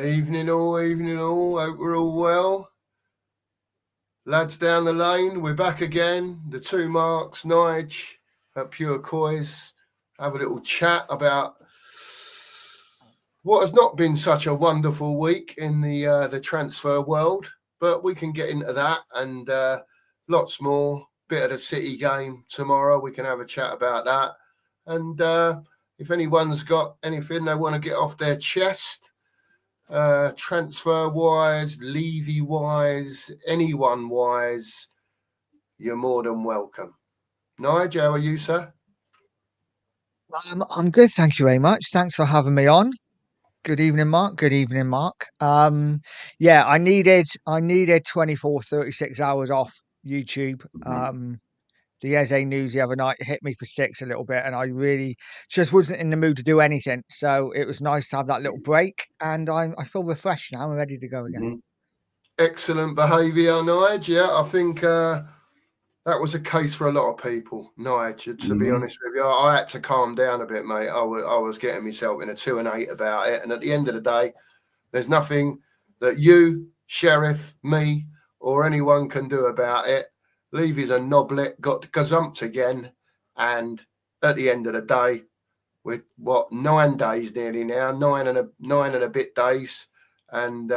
Evening all, evening all. Hope we're all well. Lads down the lane, we're back again. The two Marks, Nige at Pure Coys. Have a little chat about what has not been such a wonderful week in the transfer world, but we can get into that and lots more. Bit of the City game tomorrow. We can have a chat about that. And if anyone's got anything they want to get off their chest, transfer wise, Levy wise, anyone wise, you're more than welcome. Nigel, how are you, sir? I'm good, thank you very much. Thanks for having me on. Good evening, Mark. Good evening, Mark. Yeah, I needed 24, 36 hours off YouTube. The Eze news the other night hit me for six a little bit, and I really just wasn't in the mood to do anything. So it was nice to have that little break, and I feel refreshed now. I'm ready to go again. Excellent behaviour, Nigel. Yeah, I think that was a case for a lot of people, Nigel. To be honest with you, I had to calm down a bit, mate. I was getting myself in a 2 and 8 about it, and at the end of the day, there's nothing that you, Sheriff, me, or anyone can do about it. Levy's a knoblet, got gazumped again, and at the end of the day, with 9 days nearly now, nine and a bit days, and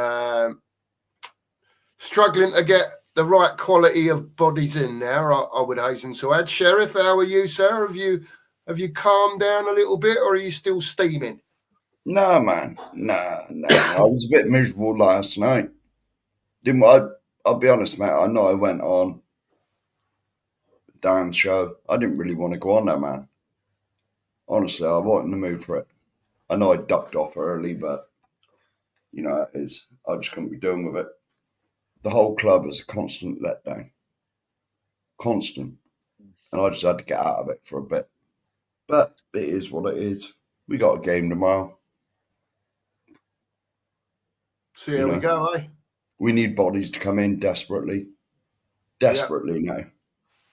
struggling to get the right quality of bodies in now. I would hasten to add. Sheriff, how are you, sir? Have you calmed down a little bit, or are you still steaming? No, man. Nah. I was a bit miserable last night. Didn't I? I'll be honest, mate. I know I went on a damn show. I didn't really want to go on there, man. Honestly, I wasn't in the mood for it. I know I ducked off early, but you know, I just couldn't be doing with it. The whole club is a constant letdown. Constant. And I just had to get out of it for a bit. But it is what it is. We got a game tomorrow. So here we go, eh? We need bodies to come in desperately. Desperately now.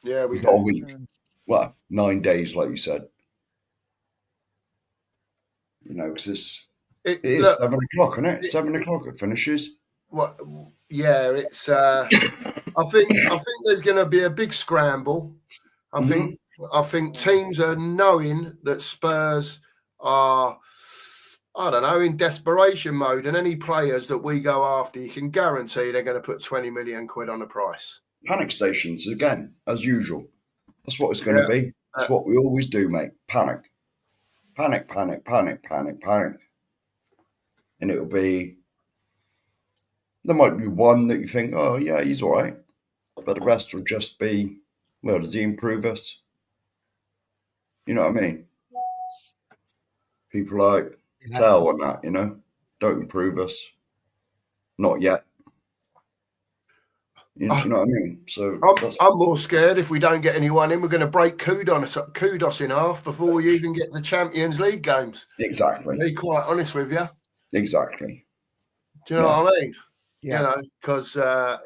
Yeah, we got do. a week. Well, 9 days, like you said. You know, because it is 7 o'clock, isn't it? 7 o'clock it finishes. What? Yeah, it's. I think there's going to be a big scramble. I think teams are knowing that Spurs are, I don't know, in desperation mode, and any players that we go after, you can guarantee they're going to put 20 million quid on the price. Panic stations again, as usual. That's what it's going to be. That's what we always do, mate. Panic. Panic. And it'll be, there might be one that you think, oh, yeah, he's all right. But the rest will just be, well, does he improve us? You know what I mean? People like Tell on that, you know, don't improve us. Not yet. You know what I mean? So I'm more scared if we don't get anyone in, we're going to break kudos in half before we even get to Champions League games. Exactly. To be quite honest with you. Exactly. Do you know what I mean? Yeah. You know, because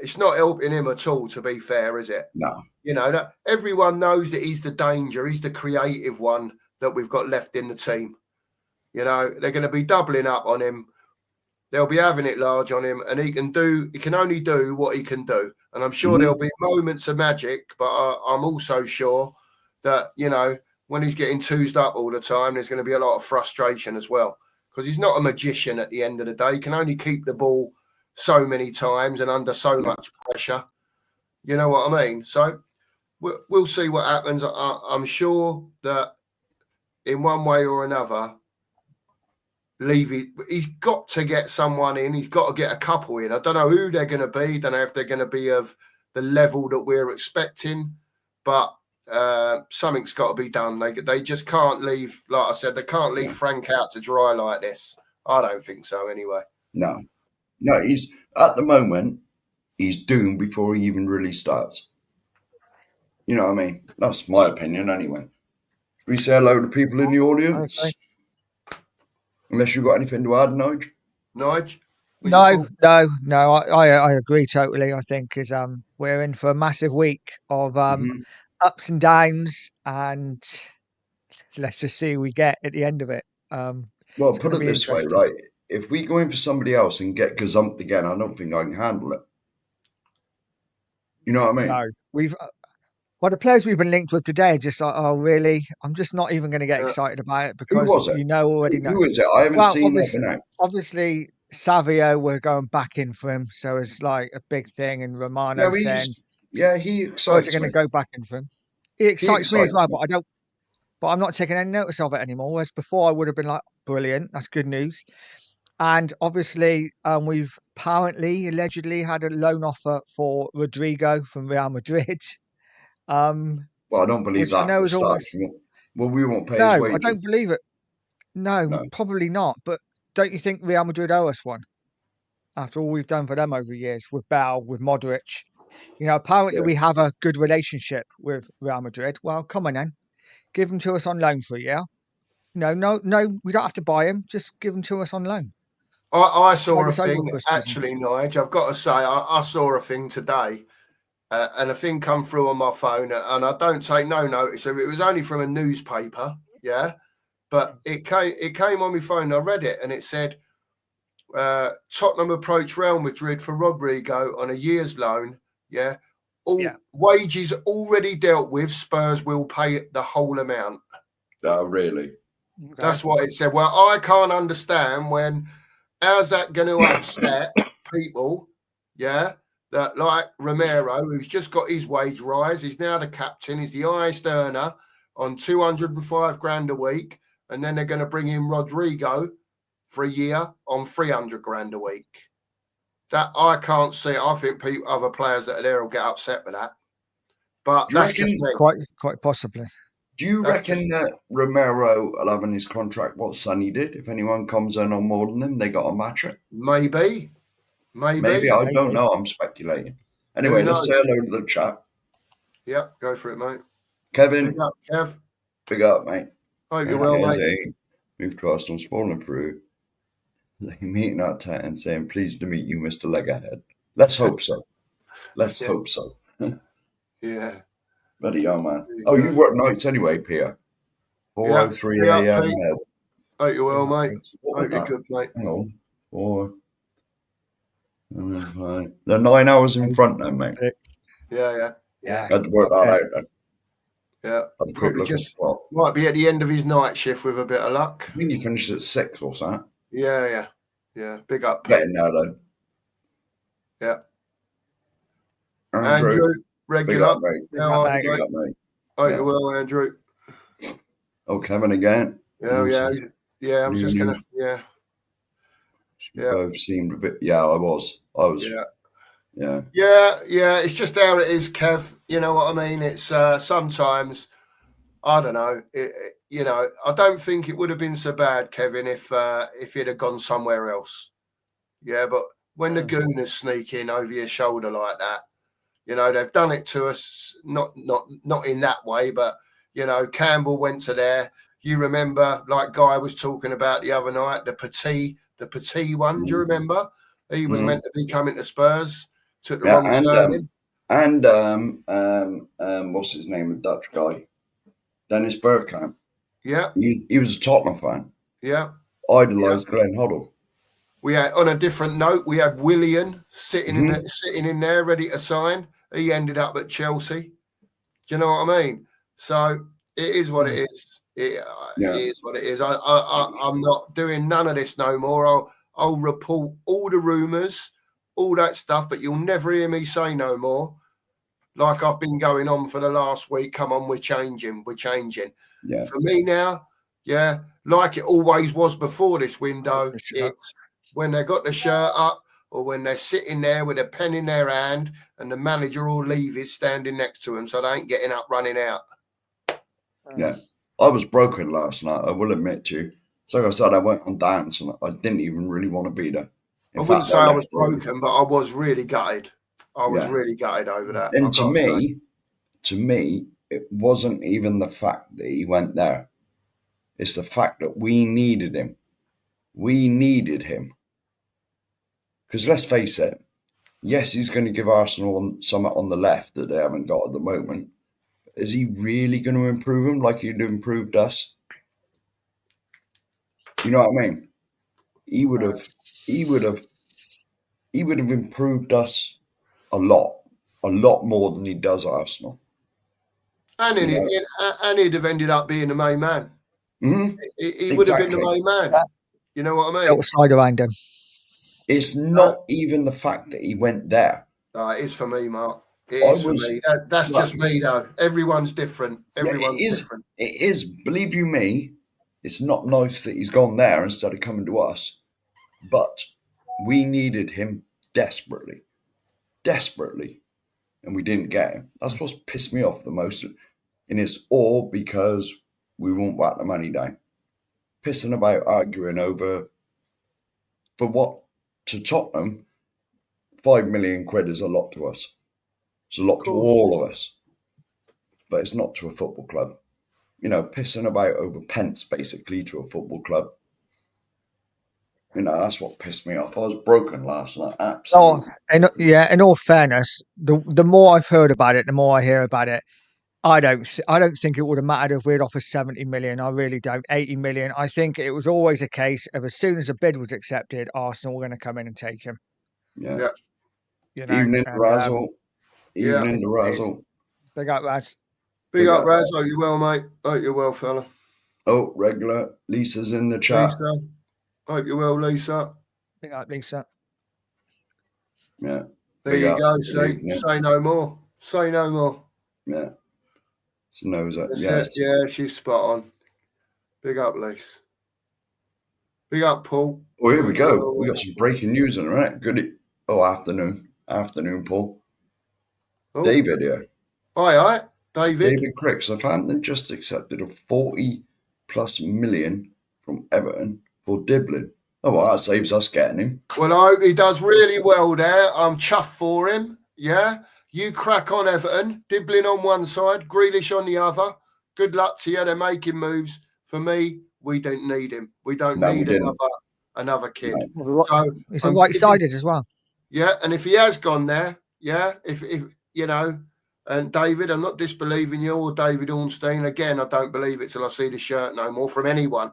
it's not helping him at all, to be fair, is it? No. You know, that everyone knows that he's the danger. He's the creative one that we've got left in the team. You know, they're going to be doubling up on him. They'll be having it large on him, and he can only do what he can do. And I'm sure there'll be moments of magic, but I'm also sure that, you know, when he's getting toozed up all the time, there's going to be a lot of frustration as well, because he's not a magician at the end of the day. He can only keep the ball so many times and under so much pressure. You know what I mean? So we'll see what happens. I'm sure that in one way or another, Levy, he's got to get someone in. He's got to get a couple in. I don't know who they're going to be. Don't know if they're going to be of the level that we're expecting, but something's got to be done. They just can't leave, like I said, they can't leave Frank out to dry like this. I don't think so anyway. No, he's, at the moment, he's doomed before he even really starts. You know what I mean? That's my opinion anyway. Should we say hello to people in the audience? Okay. Unless you've got anything to add, Nige? Nige? No. I agree totally. I think we're in for a massive week of ups and downs, and let's just see who we get at the end of it. Well, put it this way, right? if we go in for somebody else and get gazumped again, I don't think I can handle it. You know what I mean? No, well, the players we've been linked with today are just like, oh, really? I'm just not even going to get excited about it Who because was it? already know. Who is it? I haven't Well, seen nothing out. obviously, Savio, we're going back in for him, so it's like a big thing. And Romano saying He Spurs are excites going to me. go back in for him. It He excites me as excites well, me. but I'm not taking any notice of it anymore. Whereas before, I would have been like, brilliant, that's good news. And obviously, we've apparently, allegedly, had a loan offer for Rodrigo from Real Madrid. Well, I don't believe Which I that know for a is start. almost Well, we won't pay his no, I wages. don't believe it. No, No. probably not. But don't you think Real Madrid owe us one after all we've done for them over the years with Bale, with Modric? Apparently Yeah. we have a good relationship with Real Madrid. Well, come on then, give them to us on loan for a year. No, we don't have to buy them. Just give them to us on loan. I saw Tide a us over thing, for a season. actually, Nigel. I've got to say, I saw a thing today, and a thing come through on my phone, and I don't take no notice of it. It was only from a newspaper, yeah, but it came on my phone. I read it, and it said Tottenham approached Real Madrid for Rodrigo on a year's loan. Yeah, all wages already dealt with. Spurs will pay the whole amount. Oh, really? Okay. That's what it said. Well, I can't understand when. How's that going to upset people? Yeah, that like Romero, who's just got his wage rise, he's now the captain, he's the highest earner on 205 grand a week, and then they're going to bring in Rodrigo for a year on 300 grand a week. That I can't see. I think other players that are there will get upset with that. But that's just me. Quite possibly. Do you reckon that Romero will have in his contract what Sonny did? If anyone comes in on more than him, they got to match it. Maybe. I don't know. I'm speculating. Anyway, let's say hello to the chat. Yep, go for it, mate. Kevin. Big up, Kev. Big up, mate. Hope you're well, mate. Moved to Arsenal, small and Peru. Meeting out and saying, pleased to meet you, Mr. Legahead. Let's hope so. Let's hope so. Yeah. Bloody hell, man. Oh, you work nights anyway, Pierre. 4:03 a.m. Hope you're well, mate. Hope you're good, mate. Hang on. 4. They're 9 hours in front then, mate. Yeah. Had to work that out then. Yeah. Probably just might be at the end of his night shift with a bit of luck. I think he finished at 6 or something. Yeah. Big up. Getting there then. Yeah. Andrew regular. Big up, mate. Big up, mate. Hope you're well, Andrew. Oh, Kevin again. Yeah. I was just gonna. Yeah. Both seemed a bit. Yeah, I was. Yeah. It's just how it is, Kev. You know what I mean? It's sometimes I don't know. I don't think it would have been so bad, Kevin, if he'd have gone somewhere else. Yeah, but when the Gooners sneak in over your shoulder like that, they've done it to us. Not in that way, but Campbell went to there. You remember, like Guy was talking about the other night, the Petit one. Do you remember? He was meant to be coming to Spurs. Took the wrong turn. And what's his name? The Dutch guy, Dennis Bergkamp. Yeah, he was a Tottenham fan. Yeah, idolised Glenn Hoddle. We had, on a different note, we had Willian sitting in there, ready to sign. He ended up at Chelsea. Do you know what I mean? So it is what it is. It is what it is. I'm not doing none of this no more. I'll report all the rumours, all that stuff, but you'll never hear me say no more. Like I've been going on for the last week. Come on, we're changing. Yeah. For me now, like it always was before this window, it's when they got the shirt up or when they're sitting there with a pen in their hand and the manager or leave is standing next to them so they ain't getting up running out. Yeah. I was broken last night, I will admit to you. So like I said, I went on dance and I didn't even really want to be there. I wouldn't say I was broken, but I was really gutted. I was really gutted over that. And to me, it wasn't even the fact that he went there. It's the fact that we needed him. We needed him. Because let's face it, yes, he's going to give Arsenal something on the left that they haven't got at the moment. Is he really going to improve him like he'd improved us? You know what I mean? he would have improved us a lot more than he does Arsenal. And he'd have ended up being the main man. Mm-hmm. He would have been the main man. Yeah. You know what I Built mean? a side around him. It's not even the fact that he went there. It is for me, Mark. It is for me. That's just me, though. Everyone's different. Everyone's different. It is. Believe you me, it's not nice that he's gone there instead of coming to us. But we needed him desperately. And we didn't get him. That's what's pissed me off the most. And it's all because we won't whack the money down. Pissing about arguing over, for what, to Tottenham, 5 million quid is a lot to us. It's a lot to all of us. But it's not to a football club. Pissing about over pence, basically, to a football club. That's what pissed me off. I was broken last night, absolutely. In all fairness, the more I've heard about it, the more I hear about it. I don't think it would have mattered if we'd offered 70 million. I really don't. 80 million. I think it was always a case of as soon as a bid was accepted, Arsenal were going to come in and take him. Yeah. Evening, Razzle. Evening, the Razzle. Big up, Raz. Big up, Raz. Hope you're well, mate. Hope you're well, fella. Oh, regular. Lisa's in the chat. Lisa. Hope you're well, Lisa. Big up, Lisa. Yeah. There you go. Say no more. Say no more. Yeah. So knows that. Yes. Yeah, she's spot on. Big up, Lisa. Big up, Paul. Oh, here we go. We got some breaking news on it. Good. Afternoon. Afternoon, Paul. Oh. David here. Hi, David. David Crick. Southampton just accepted a 40+ million from Everton for Diblin. Oh, well, that saves us getting him. Well, I hope he does really well there. I'm chuffed for him. Yeah. You crack on, Everton. Diblin on one side, Grealish on the other. Good luck to you. They're making moves. For me, we don't need him. We don't need another kid. No. So he's right-sided as well. Yeah, and if he has gone there, if and David, I'm not disbelieving you or David Ornstein. Again, I don't believe it till I see the shirt no more from anyone.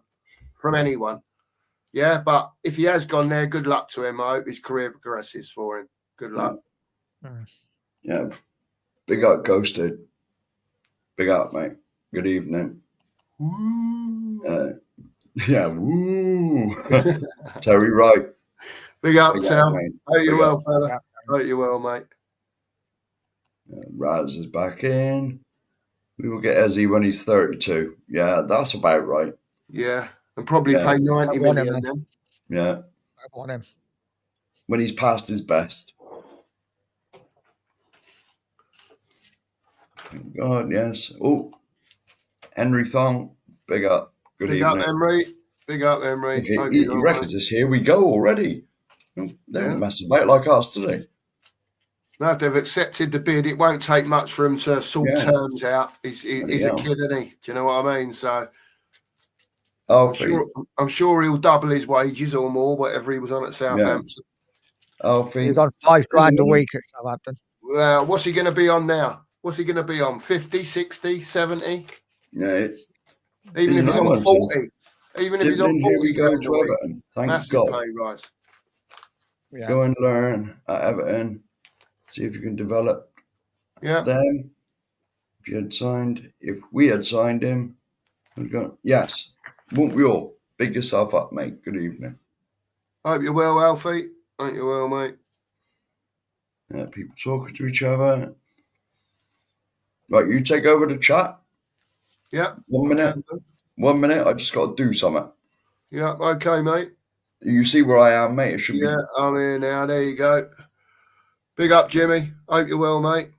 Yeah, but if he has gone there, good luck to him. I hope his career progresses for him. Good luck. Yeah. Big up, Ghosted. Big up, mate. Good evening. Woo. Woo. Terry Wright. Big up, Tal. Hope you're well, fella. Hope you're well, mate. Raz is back in. We will get Ezzy when he's 32. Yeah, that's about right. Yeah, and probably pay 90 million then. Yeah. I want him. When he's past his best. Thank God, yes. Oh, Henry Thong. Big up. Good evening. Big up, Henry. Okay, he reckons it's here we go already. They don't mess about like us today. Now, if they've accepted the bid, it won't take much for him to sort terms out. He's a kid, isn't he? Do you know what I mean? So I'm sure he'll double his wages or more, whatever he was on at Southampton. He was on $5,000 a week at Southampton. Well, what's he going to be on now? What's he going to be on? 50, 60, 70? Yeah. Even if he's on 40. Even if he's on 40 grand to Everton. Thank God. Pay rise. Yeah. Go and learn at Everton. See if you can develop them. If we had signed him, we'd go, yes. Won't we all? Big yourself up, mate. Good evening. Hope you're well, Alfie. Hope you're well, mate. Yeah, people talking to each other. Right, you take over the chat. Yeah. 1 minute. 1 minute. I just got to do something. Yeah, okay, mate. You see where I am, mate? It should be. I'm here now. There you go. Big up, Jimmy. Hope you're well, mate.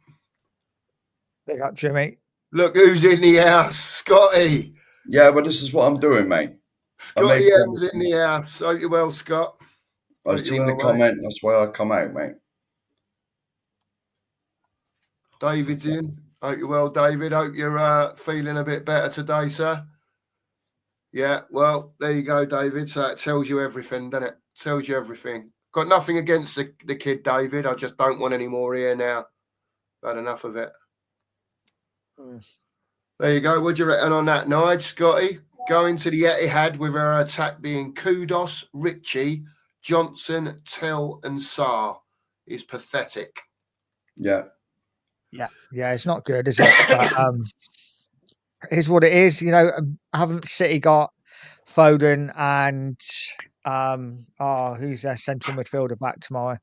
Big up, Jimmy. Look who's in the house, Scotty. Yeah, but this is what I'm doing, mate. Scotty M's in the house. Hope you're well, Scott. I've seen the comment. That's why I come out, mate. David's in. Hope you're well, David. Hope you're feeling a bit better today, sir. Yeah, well, there you go, David. So it tells you everything, doesn't it? Tells you everything. Got nothing against the kid, David. I just don't want any more here now. I've had enough of it. There you go. What do you reckon on that, Nige, Scotty? Going to the Etihad with our attack being Kudos, Ritchie, Johnson, Tell, and Sarr is pathetic. Yeah. Yeah, it's not good, is it? But it's what it is. You know, haven't City got Foden and who's their central midfielder back tomorrow?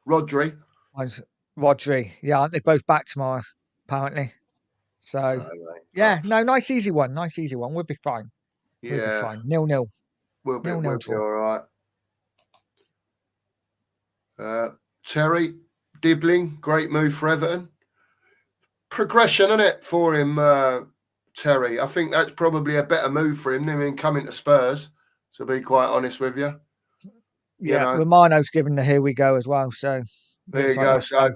Rodri. Mine's Rodri. Yeah, aren't they both back tomorrow? Apparently. So yeah, no, nice easy one. We'll be fine. We'll be Yeah, fine. 0-0. we'll be 0-0 draw. all right. Terry Dibbling, great move for Everton. Progression, isn't it, for him, Terry? I think that's probably a better move for him than him coming to Spurs, to be quite honest with you. Yeah, know, Romano's given the here we go as well. So there you go. So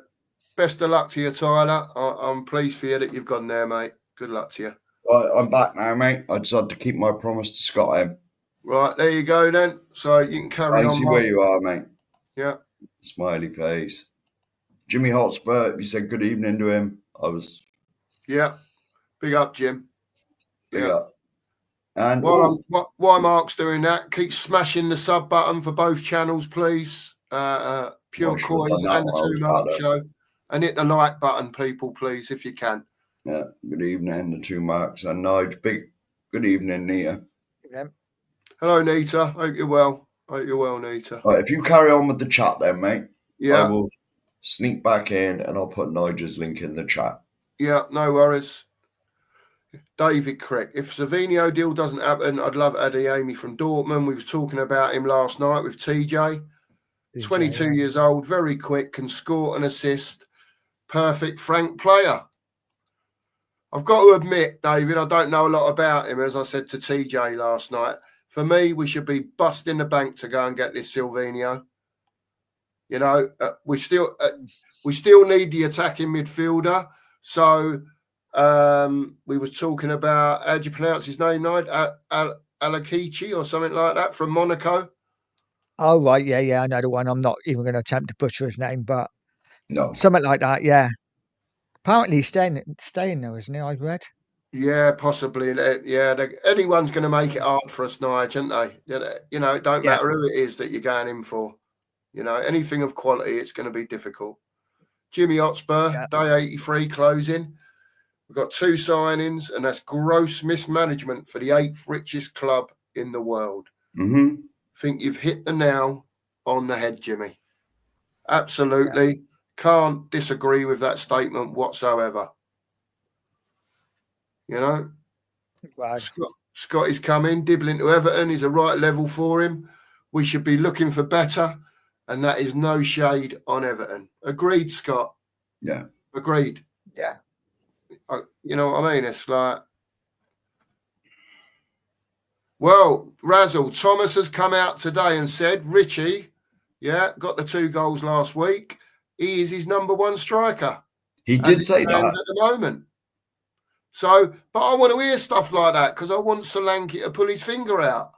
best of luck to you, Tyler. I'm pleased for you that you've gone there, mate. Good luck to you. Right, I'm back now, mate. I decided to keep my promise to Scott M. Right, there you go then. So you can carry on. I see where you are, mate. Yeah. Smiley face. Jimmy Hotspur, you said good evening to him. I was. Yeah. Big up, Jim. Big up. And while Mark's doing that, keep smashing the sub button for both channels, please. Pure Coins and the 2 Mark Show. And hit the like button, people, please, if you can. Yeah, good evening, the 2 Marks. And Nige, good evening, Nita. Yeah. Hello, Nita. Hope you're well. Nita. Right, if you carry on with the chat then, mate, yeah, I will sneak back in and I'll put Nigel's link in the chat. Yeah, no worries. David Crick. If Savinho deal doesn't happen, I'd love Adeyemi from Dortmund. We was talking about him last night with TJ. 22 years old, very quick, can score and assist. Perfect frank player. I've got to admit, David, I don't know a lot about him, as I said to TJ last night. For me, we should be busting the bank to go and get this Silvinho. You know, we still need the attacking midfielder. So we was talking about, how do you pronounce his name, Alakichi or something like that from Monaco. Oh, right. Yeah. I know the one. I'm not even going to attempt to butcher his name, but no, something like that. Yeah. Apparently he's staying though, isn't he? I've read. Yeah, possibly. Yeah, anyone's going to make it hard for us, Nige, aren't they? You know, it don't matter who it is that you're going in for. You know, anything of quality, it's going to be difficult. Jimmy Hotspur, day 83 closing. We've got 2 signings, and that's gross mismanagement for the 8th richest club in the world. Mm-hmm. I think you've hit the nail on the head, Jimmy. Absolutely. Can't disagree with that statement whatsoever. You know, Scott is coming. Dibbling to Everton is a right level for him. We should be looking for better, and that is no shade on Everton. Agreed, Scott. Yeah. Agreed. Yeah. You know what I mean? It's like, well, Razzle, Thomas has come out today and said, Ritchie, got the 2 goals last week. He is his number 1 striker. He did say that. At the moment. So, but I want to hear stuff like that because I want Solanke to pull his finger out.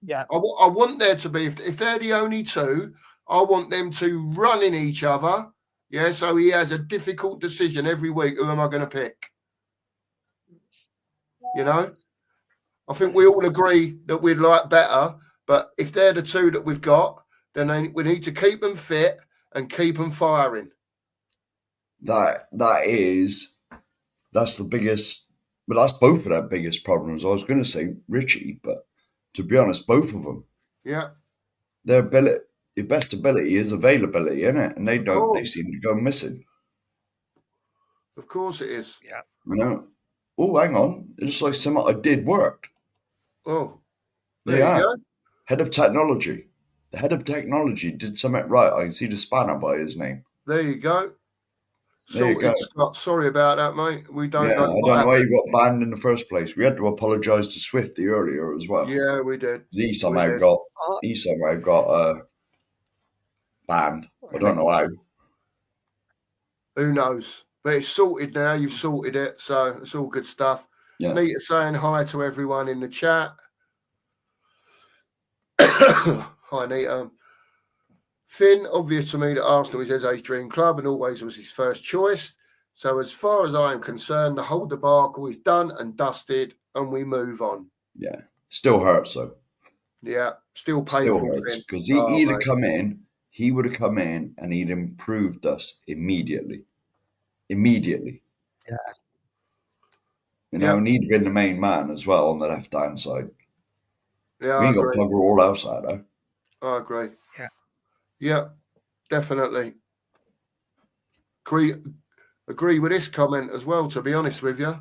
Yeah. I want there to be, if they're the only 2, I want them to run in each other. Yeah, so he has a difficult decision every week. Who am I going to pick? You know? I think we all agree that we'd like better, but if they're the 2 that we've got, then we need to keep them fit and keep them firing. That's the biggest, but that's both of their biggest problems. I was going to say Ritchie, but to be honest, both of them. Yeah. Their best ability is availability, isn't it? And they seem to go missing. Of course it is. Yeah. You know. Oh, hang on. It looks like something I did worked. Oh. There you go. Head of technology. The head of technology did something right. I can see the spanner by his name. There you go. There you go. Scott, sorry about that, mate. We don't know. I don't know why you got banned in the first place. We had to apologise to Swifty earlier as well. Yeah, we did. He somehow got banned. I don't know how. Who knows? But it's sorted now. You've sorted it, so it's all good stuff. Yeah. Nita saying hi to everyone in the chat. Hi, Nita. Finn, obvious to me that Arsenal is Eze's dream club and always was his first choice. So as far as I am concerned, the whole debacle is done and dusted and we move on. Yeah. Still hurts though. Yeah, still Still painful hurts thing. because Oh, he'd have mate. come in. He would have come in and he'd improved us immediately. Immediately. Yeah. You know, and he'd have been the main man as well on the left hand side. Yeah, We I ain't got agree. bugger all else out though. I agree. Yeah. Yeah, definitely. Agree with this comment as well, to be honest with you.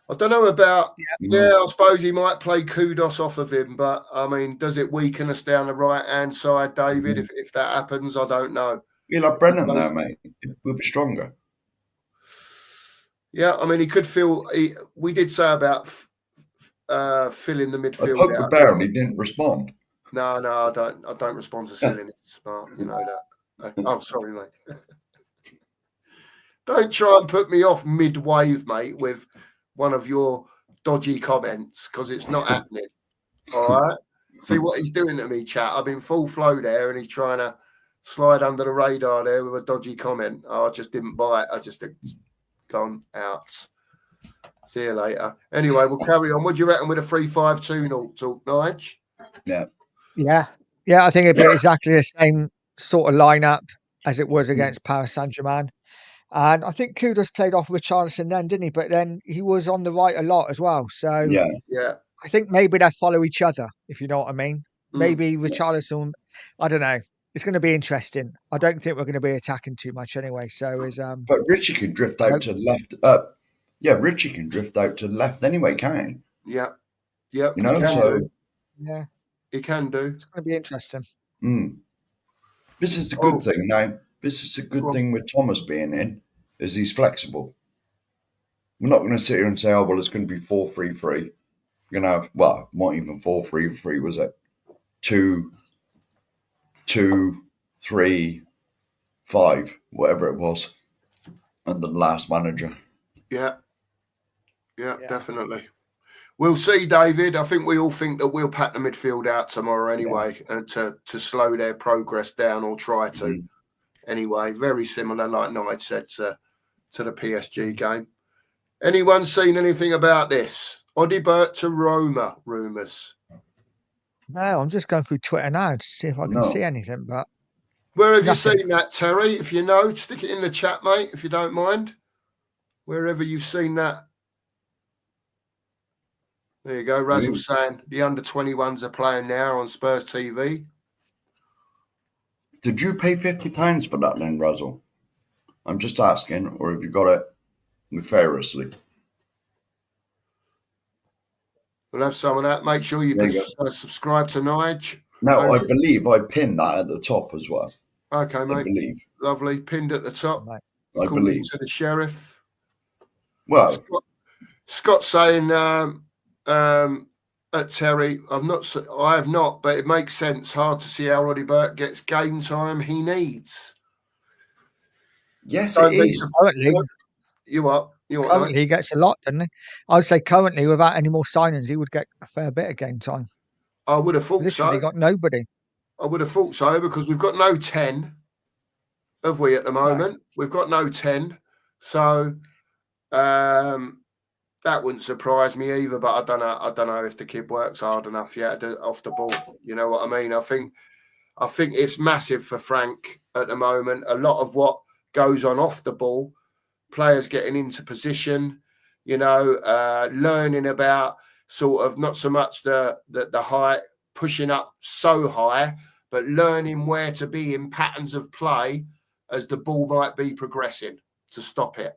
I don't know about, Yeah. I suppose he might play kudos off of him, but I mean, does it weaken us down the right-hand side, David? If that happens, I don't know. You'll have Brennan there, mate. We'll be stronger. Yeah, I mean, he could feel, we did say about filling the I midfield poked the out. bear and he didn't respond. No, I don't respond to silliness, Mark. You know that. Oh, sorry, mate. Don't try and put me off mid-wave, mate, with one of your dodgy comments, because it's not happening. All right? See what he's doing to me, chat. I've been full flow there, and he's trying to slide under the radar there with a dodgy comment. Oh, I just didn't buy it. I just gone out. See you later. Anyway, we'll carry on. What do you reckon with a 3-5-2 talk, Nige? Yeah. Yeah. Yeah, I think it'd be exactly the same sort of lineup as it was against Paris Saint-Germain. And I think Kudus played off Richarlison then, didn't he? But then he was on the right a lot as well. So Yeah. I think maybe they follow each other, if you know what I mean. Maybe Richarlison, I don't know. It's going to be interesting. I don't think we're going to be attacking too much anyway. So But Richie can drift out to the left. Richie can drift out to the left anyway, can't he? Yeah. Yeah. You know, so yeah, he can do. It's going to be interesting. This is the good thing now. This is the good thing with Thomas being in, is he's flexible. We're not going to sit here and say, oh, well, it's going to be 4-3-3. We're going to have, well, not even 4-3-3, was it? 2-2-3-5, whatever it was, under the last manager. Yeah, definitely. We'll see, David. I think we all think that we'll pack the midfield out tomorrow anyway, and to slow their progress down, or try to. Anyway, very similar, like Nige said, to the PSG game. Anyone seen anything about this? Odibert to Roma rumours. No, I'm just going through Twitter now to see if I can see anything. But where have you seen that, Terry? If you know, stick it in the chat, mate, if you don't mind. Wherever you've seen that. There you go. Razzle's saying the under-21s are playing now on Spurs TV. Did you pay £50 for that then, Razzle? I'm just asking, or have you got it nefariously? We'll have some of that. Make sure you subscribe to Nige. No, I believe I pinned that at the top as well. Okay, mate. I believe. Lovely. Pinned at the top. I believe. To the sheriff. Well, Scott's saying at Terry, I have not, but it makes sense. Hard to see how Roddy Burt gets game time he needs. Yes, it is. Currently, he gets a lot, doesn't he? I would say currently, without any more signings, he would get a fair bit of game time. I would have thought Literally got nobody. I would have thought so, because we've got no 10, have we, at the moment? No. We've got no 10. So that wouldn't surprise me either, but I don't know if the kid works hard enough yet off the ball. You know what I mean? I think it's massive for Frank at the moment. A lot of what goes on off the ball, players getting into position, learning about sort of not so much the height, pushing up so high, but learning where to be in patterns of play as the ball might be progressing to stop it.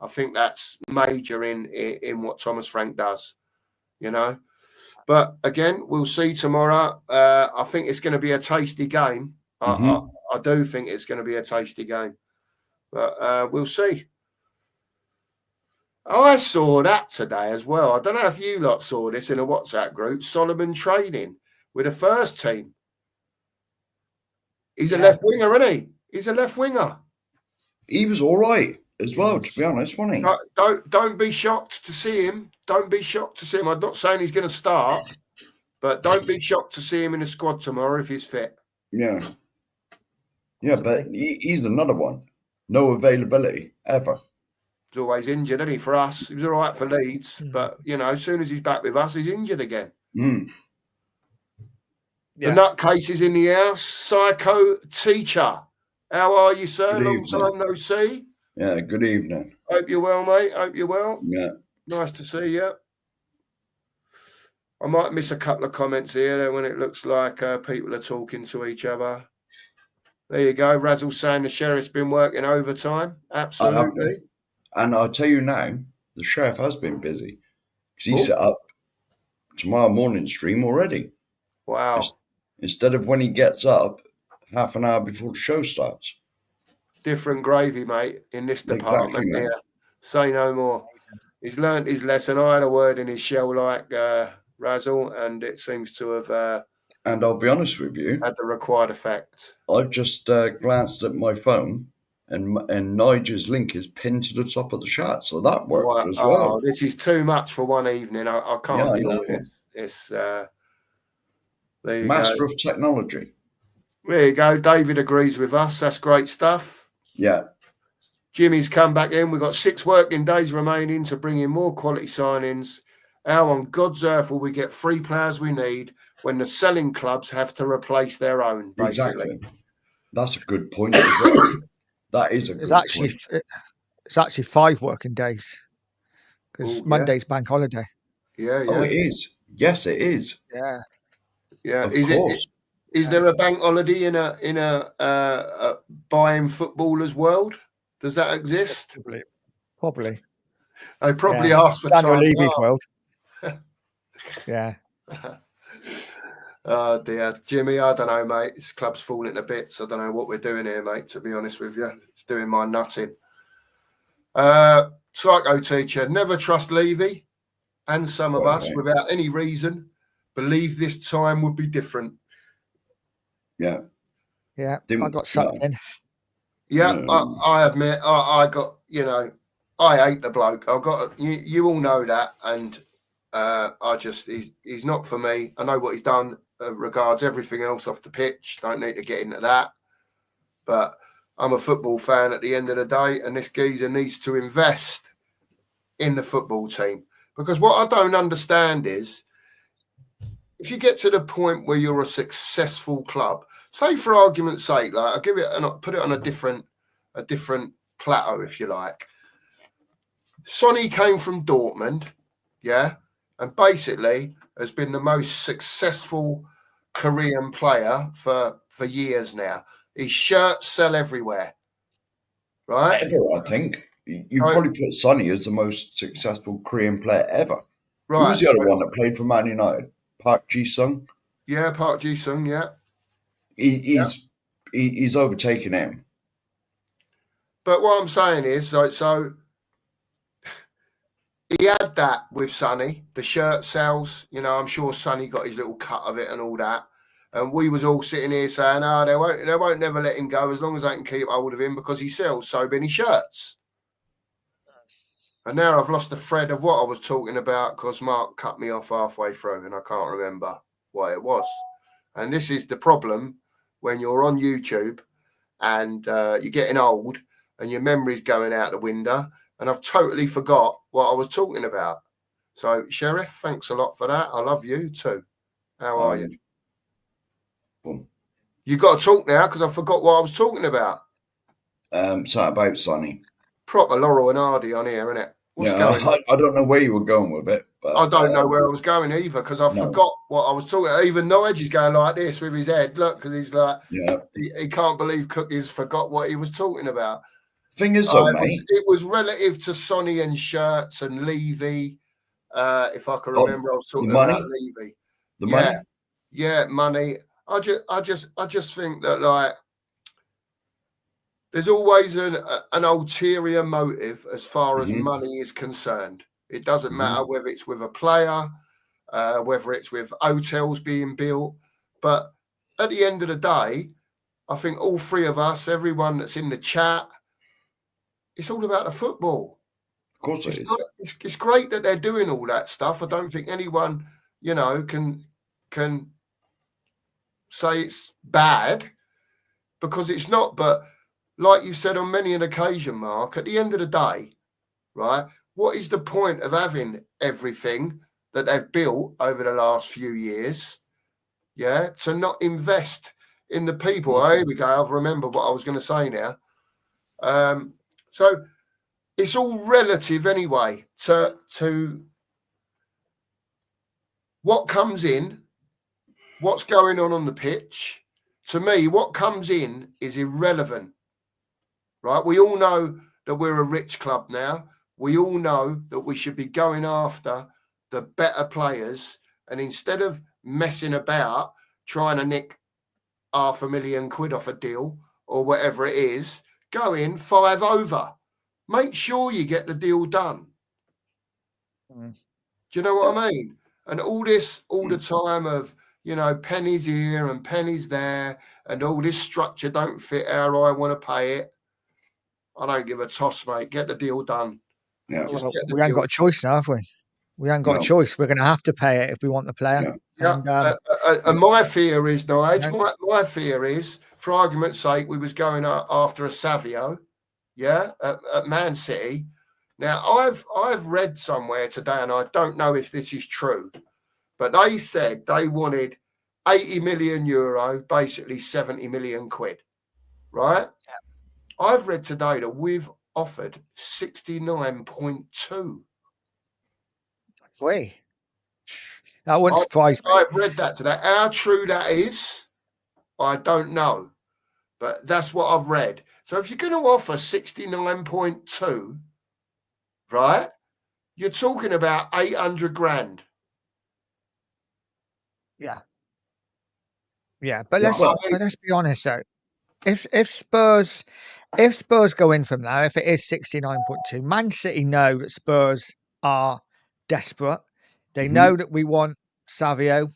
I think that's major in what Thomas Frank does, But again, we'll see tomorrow. I think it's going to be a tasty game. I do think it's going to be a tasty game. But we'll see. I saw that today as well. I don't know if you lot saw this in a WhatsApp group. Solomon training with the first team. He's a left winger, isn't he? He's a left winger. He was all right as well, to be honest, wasn't he? Don't be shocked to see him. Don't be shocked to see him. I'm not saying he's going to start, but don't be shocked to see him in the squad tomorrow if he's fit. Yeah. Yeah, but he's another one. No availability, ever. He's always injured, isn't he, for us? He was all right for Leeds, but, as soon as he's back with us, he's injured again. Mm. The nutcase is in the house. Psycho teacher. How are you, sir? Good Long evening. time no see. Yeah, good evening. Hope you're well, mate. Hope you're well. Yeah. Nice to see you. I might miss a couple of comments here when it looks like people are talking to each other. There you go. Razzle saying the sheriff's been working overtime. Absolutely. And I'll tell you now, the sheriff has been busy because he Oh. set up tomorrow morning stream already. Wow. Instead of when he gets up half an hour before the show starts. Different gravy, mate, in this department Exactly, here. Say no more. He's learnt his lesson. I had a word in his shell like Razzle, and it seems to have And I'll be honest with you, had the required effect. I've just glanced at my phone, and Nigel's link is pinned to the top of the chat, so that worked as well. Oh, this is too much for one evening. I can't deal with it. It's there you Master go. of technology. There you go. David agrees with us. That's great stuff. Yeah. Jimmy's come back in. We've got 6 working days remaining to bring in more quality signings. How on God's earth will we get 3 players we need when the selling clubs have to replace their own, basically? Exactly. That's a good point as well. That is a good point. It's actually 5 working days because Monday's bank holiday. Yeah. Oh, it is. Yes, it is. Yeah. Of course. Is there a bank holiday in a buying footballers world? Does that exist? Probably. I probably asked for Daniel time Levy's off. world. Yeah. Oh dear, Jimmy, I don't know, mate. This club's falling to bits. I don't know what we're doing here, mate, to be honest with you. It's doing my nutting. Psycho teacher, never trust Levy and some of us without any reason. Believe this time would be different. Yeah. Yeah, I got sucked in. Yeah, I admit, I got, I hate the bloke. I've got, you all know that, and he's not for me. I know what he's done regards everything else off the pitch. Don't need to get into that. But I'm a football fan at the end of the day, and this geezer needs to invest in the football team. Because what I don't understand is, if you get to the point where you're a successful club, say for argument's sake, like I'll give it and I'll put it on a different plateau, if you like. Sonny came from Dortmund, yeah, and basically has been the most successful Korean player for years now. His shirts sell everywhere, right? Ever, I think. You probably put Sonny as the most successful Korean player ever. Right. Who was the other one that played for Man United? Park Ji-sung? Yeah, Park Ji-sung, yeah. He's overtaken him. But what I'm saying is, like, so he had that with Sonny, the shirt sales. I'm sure Sonny got his little cut of it and all that. And we was all sitting here saying, they won't never let him go as long as they can keep hold of him because he sells so many shirts. And now I've lost the thread of what I was talking about because Mark cut me off halfway through and I can't remember what it was. And this is the problem when you're on YouTube and you're getting old and your memory's going out the window. And I've totally forgot what I was talking about. So, Sheriff, thanks a lot for that. I love you too. How are you? Boom. You got to talk now because I forgot what I was talking about. So about Sonny. Proper Laurel and Hardy on here, innit? What's going on? I don't know where you were going with it. But, I don't know where I was going either because I forgot what I was talking about. Even Nigel's going like this with his head. Look, because he's like, he can't believe Cookies forgot what he was talking about. Thing is, though, mate. It was relative to Sonny and shirts and Levy. If I can remember, I was talking about Levy. The money? Yeah, money. I just think that, like, there's always an ulterior motive as far as money is concerned. It doesn't matter whether it's with a player, whether it's with hotels being built. But at the end of the day, I think all 3 of us, everyone that's in the chat, it's all about the football. Of course it is. It's great that they're doing all that stuff. I don't think anyone, can say it's bad because it's not. But like you said on many an occasion, Mark, at the end of the day, right? What is the point of having everything that they've built over the last few years? Yeah, to not invest in the people. Oh, here we go. I've remembered what I was going to say now. So it's all relative anyway to what comes in, what's going on the pitch. To me, what comes in is irrelevant, right? We all know that we're a rich club now. We all know that we should be going after the better players. And instead of messing about trying to nick £500,000 off a deal or whatever it is, go in 5 over. Make sure you get the deal done. Do you know what I mean? And all the time of, pennies here and pennies there, and all this structure don't fit how I want to pay it. I don't give a toss, mate. Get the deal done. Yeah. Well, we ain't got a choice now, have we? We ain't got a choice. We're going to have to pay it if we want the player. Yeah. And my fear is, Nigel, my fear is, for argument's sake, we was going after a Savio, at Man City. Now, I've read somewhere today, and I don't know if this is true, but they said they wanted €80 million, basically 70 million quid, right? Yeah. I've read today that we've offered 69.2. Free. That wouldn't surprise me. I've read that today. How true that is, I don't know, but that's what I've read. So if you're going to offer 69.2, right, you're talking about 800 grand. Yeah, but let's be honest though. If Spurs go in from now, if it is 69.2, Man City know that Spurs are desperate. They know that we want Savio.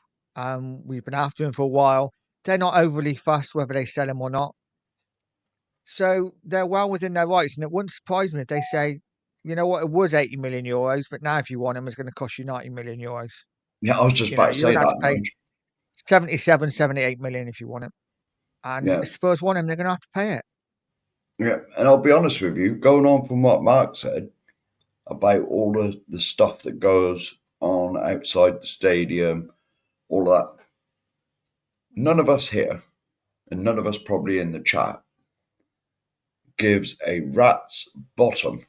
We've been after him for a while. They're not overly fussed whether they sell him or not. So they're well within their rights, and it wouldn't surprise me if they say, you know what, it was €80 million, but now if you want him, it's going to cost you €90 million. Yeah, I was just about to say that. Pay 77, 78 million if you want him. And if Spurs want him, they're going to have to pay it. Yeah, and I'll be honest with you, going on from what Mark said about all of the stuff that goes on outside the stadium, all that, none of us here, and none of us probably in the chat, gives a rat's bottom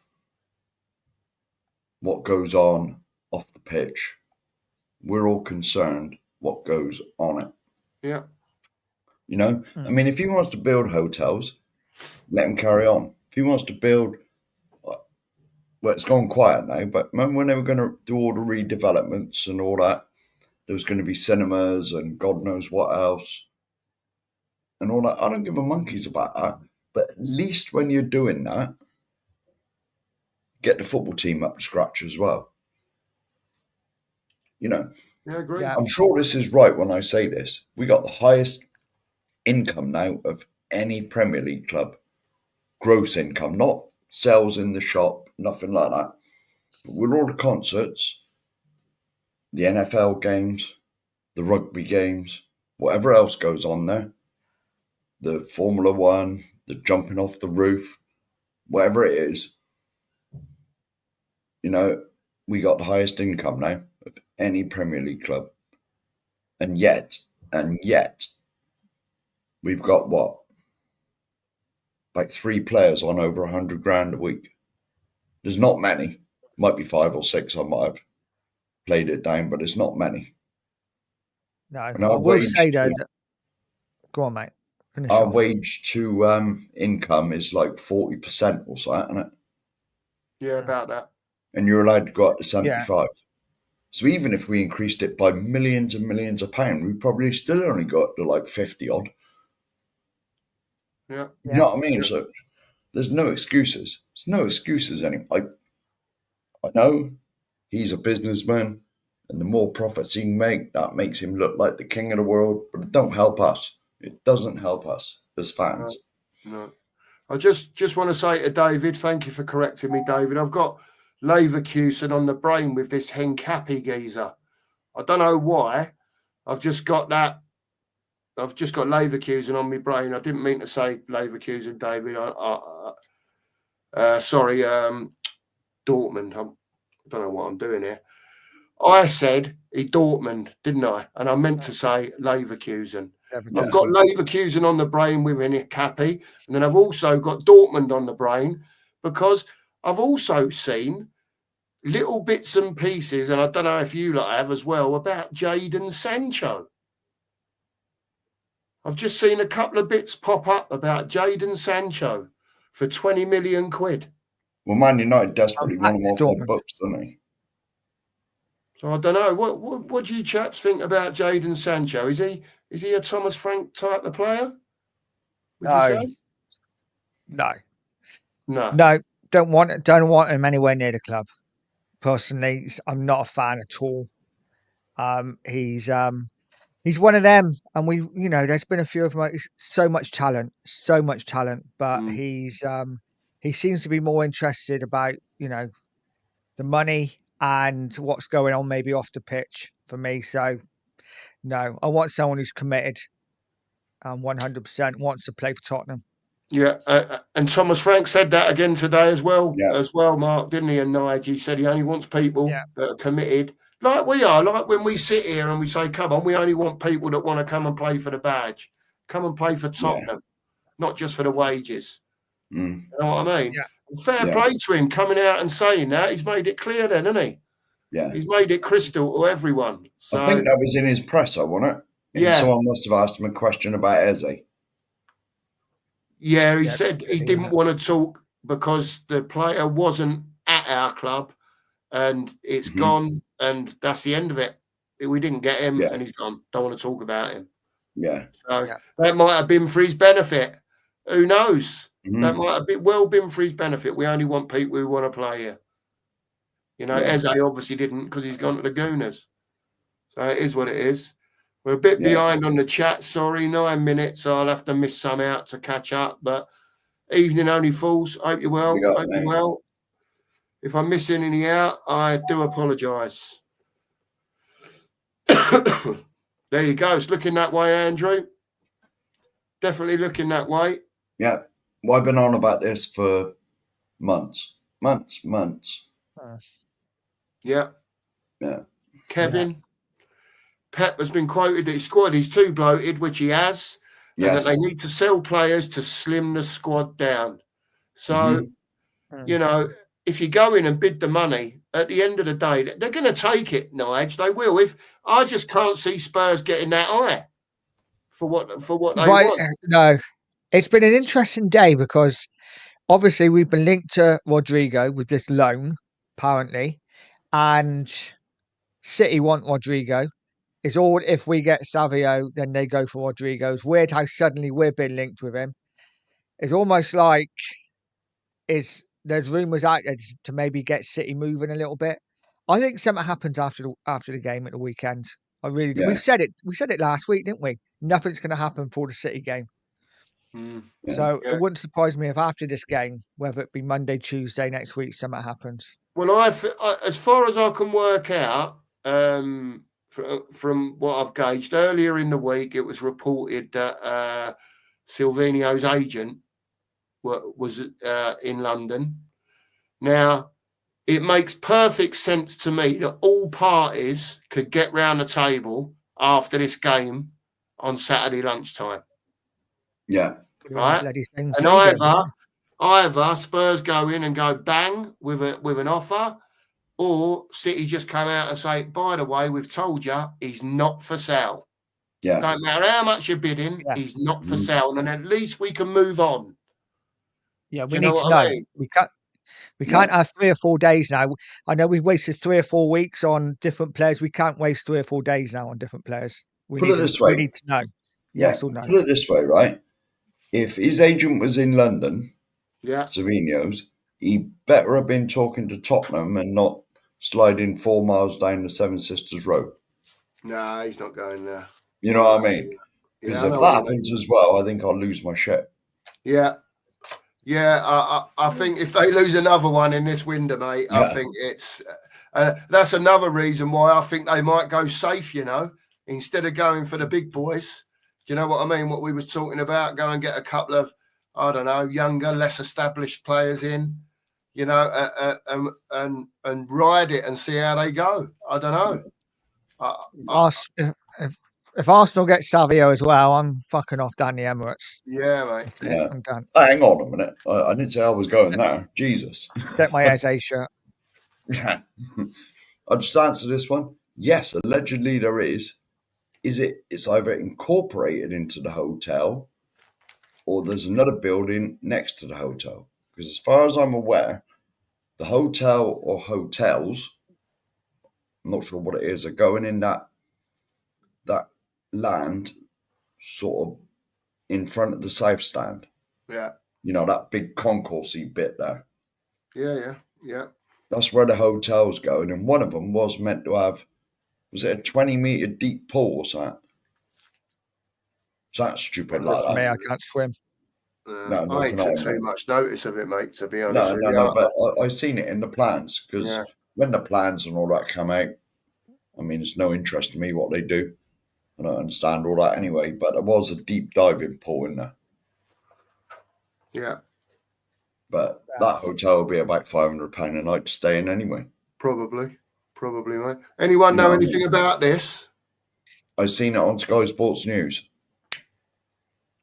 what goes on off the pitch. We're all concerned what goes on it. Yeah. I mean, if he wants to build hotels, let him carry on. If he wants to build, well, it's gone quiet now, but remember when they were going to do all the redevelopments and all that? There was going to be cinemas and God knows what else and all that. I don't give a monkeys about that. But at least when you're doing that, get the football team up to scratch as well. Yeah, I agree. I'm sure this is right when I say this. We got the highest income now of any Premier League club. Gross income, not sales in the shop, nothing like that. But with all the concerts, the NFL games, the rugby games, whatever else goes on there, the Formula One, the jumping off the roof, whatever it is, we got the highest income now of any Premier League club. And yet, we've got what? Like 3 players on over 100 grand a week. There's not many. Might be 5 or 6. I might have played it down, but it's not many. No, I will say though that. Go on, mate. Finish our off. wage to income is like 40% or something, isn't it? Yeah, about that. And you're allowed to go up to 75. Yeah. So even if we increased it by millions and millions of pounds, we probably still only got to like 50 odd. Yeah. You know what I mean? Yeah. So there's no excuses. There's no excuses anymore. I know he's a businessman, and the more profits he can make, that makes him look like the king of the world, but it don't help us. It doesn't help us as fans. No. I just want to say to David, thank you for correcting me, David. I've got Leverkusen on the brain with this Henkapi geezer. I don't know why. I've just got Leverkusen on my brain. I didn't mean to say Leverkusen, David. Sorry. Dortmund. I don't know what I'm doing here. I said Dortmund, didn't I? And I meant to say Leverkusen. I've got Leverkusen on the brain within it, Cappy, and then I've also got Dortmund on the brain because I've also seen little bits and pieces, and I don't know if you lot have as well, about Jadon Sancho. I've just seen a couple of bits pop up about Jadon Sancho for 20 million quid. Well, Man United desperately want him off their books, don't they? So I don't know. What do you chaps think about Jadon Sancho? Is he a Thomas Frank type of player? Would you say? No. Don't want him anywhere near the club. Personally, I'm not a fan at all. He's one of them, and there's been a few of them. So much talent, but he seems to be more interested about the money and what's going on maybe off the pitch for me. So no, I want someone who's committed and 100% wants to play for Tottenham. Yeah, and Thomas Frank said that again today as well, Mark, didn't he? And Nigel, he said he only wants people that are committed, like we are. Like when we sit here and we say, "Come on, we only want people that want to come and play for the badge, come and play for Tottenham, not just for the wages." You know what I mean? Yeah. Fair play to him coming out and saying that. He's made it clear, then, hasn't he? Yeah, he's made it crystal to everyone. So, I think that was in his presser, wasn't it? And someone must have asked him a question about Eze. Yeah, he said he didn't want to talk because the player wasn't at our club and it's gone and that's the end of it. We didn't get him and he's gone. Don't want to talk about him. Yeah. So that might have been for his benefit. Who knows? That might have been for his benefit. We only want people who want to play here. Eze obviously didn't because he's gone to the Gooners. So it is what it is. We're a bit behind on the chat. Sorry, 9 minutes. So I'll have to miss some out to catch up. But evening only fools. Hope you're well. Hope you're well. If I'm missing any out, I do apologise. There you go. It's looking that way, Andrew. Definitely looking that way. Yeah. Well, I've been on about this for months. Yeah. Kevin. Pep has been quoted that his squad is too bloated, which he has, and that they need to sell players to slim the squad down. So, if you go in and bid the money, at the end of the day, they're going to take it, Nige. They will. If I just can't see Spurs getting that high for what they want. No, it's been an interesting day because obviously we've been linked to Rodrigo with this loan, apparently, and City want Rodrigo. It's all if we get Savio, then they go for Rodrigo. It's weird how suddenly we're being linked with him. It's almost like there's rumours out there to maybe get City moving a little bit. I think something happens after the game at the weekend. I really do. We said it last week, didn't we? Nothing's going to happen for the City game. So it wouldn't surprise me if after this game, whether it be Monday, Tuesday next week, something happens. Well, as far as I can work out, from what I've gauged earlier in the week, it was reported that Silvinho's agent was in London. Now, it makes perfect sense to me that all parties could get round the table after this game on Saturday lunchtime. Yeah. Right. And either Spurs go in and go bang with an offer, or City just come out and say, by the way, we've told you he's not for sale. Yeah. Don't matter how much you're bidding, he's not for sale. And at least we can move on. Yeah, we need to know. I mean? We can't have 3 or 4 days now. I know we've wasted 3 or 4 weeks on different players. We can't waste 3 or 4 days now on different players. We need to know. Yes or no. Put it this way, right? If his agent was in London, Silvinho's, he better have been talking to Tottenham and not sliding 4 miles down the Seven Sisters Road. No, he's not going there. You know what I mean? Because if that happens as well, I think I'll lose my shit. Yeah. Yeah, I think if they lose another one in this window, mate, I think it's that's another reason why I think they might go safe, instead of going for the big boys. Do you know what I mean? What we was talking about, go and get a couple of, I don't know, younger, less established players in, you know, and ride it and see how they go. I don't know. If Arsenal get Savio as well, I'm fucking off down the Emirates. Yeah, mate. That's it. Yeah. I'm done. Hang on a minute. I didn't say I was going there. Jesus. Get my SA shirt. Yeah. I'll just answer this one. Yes, allegedly there is. It's either incorporated into the hotel or there's another building next to the hotel. Because as far as I'm aware, the hotel or hotels, I'm not sure what it is, are going in that land sort of in front of the South Stand. Yeah. You know, that big concourse-y bit there. Yeah. That's where the hotel's going, and one of them was meant to have, was it a 20-meter deep pool or something? Something stupid like For me, that. I can't swim. No, I ain't can took too much notice of it, mate, to be honest with you. No, but I seen it in the plans, because Yeah. when the plans and all that come out, I mean, it's no interest to me what they do. I don't understand all that anyway, but there was a deep diving pool in there. Yeah. But that hotel will be about £500 a night to stay in anyway. Probably, mate. Anyone You know know what I anything mean? about this? I seen it on Sky Sports News.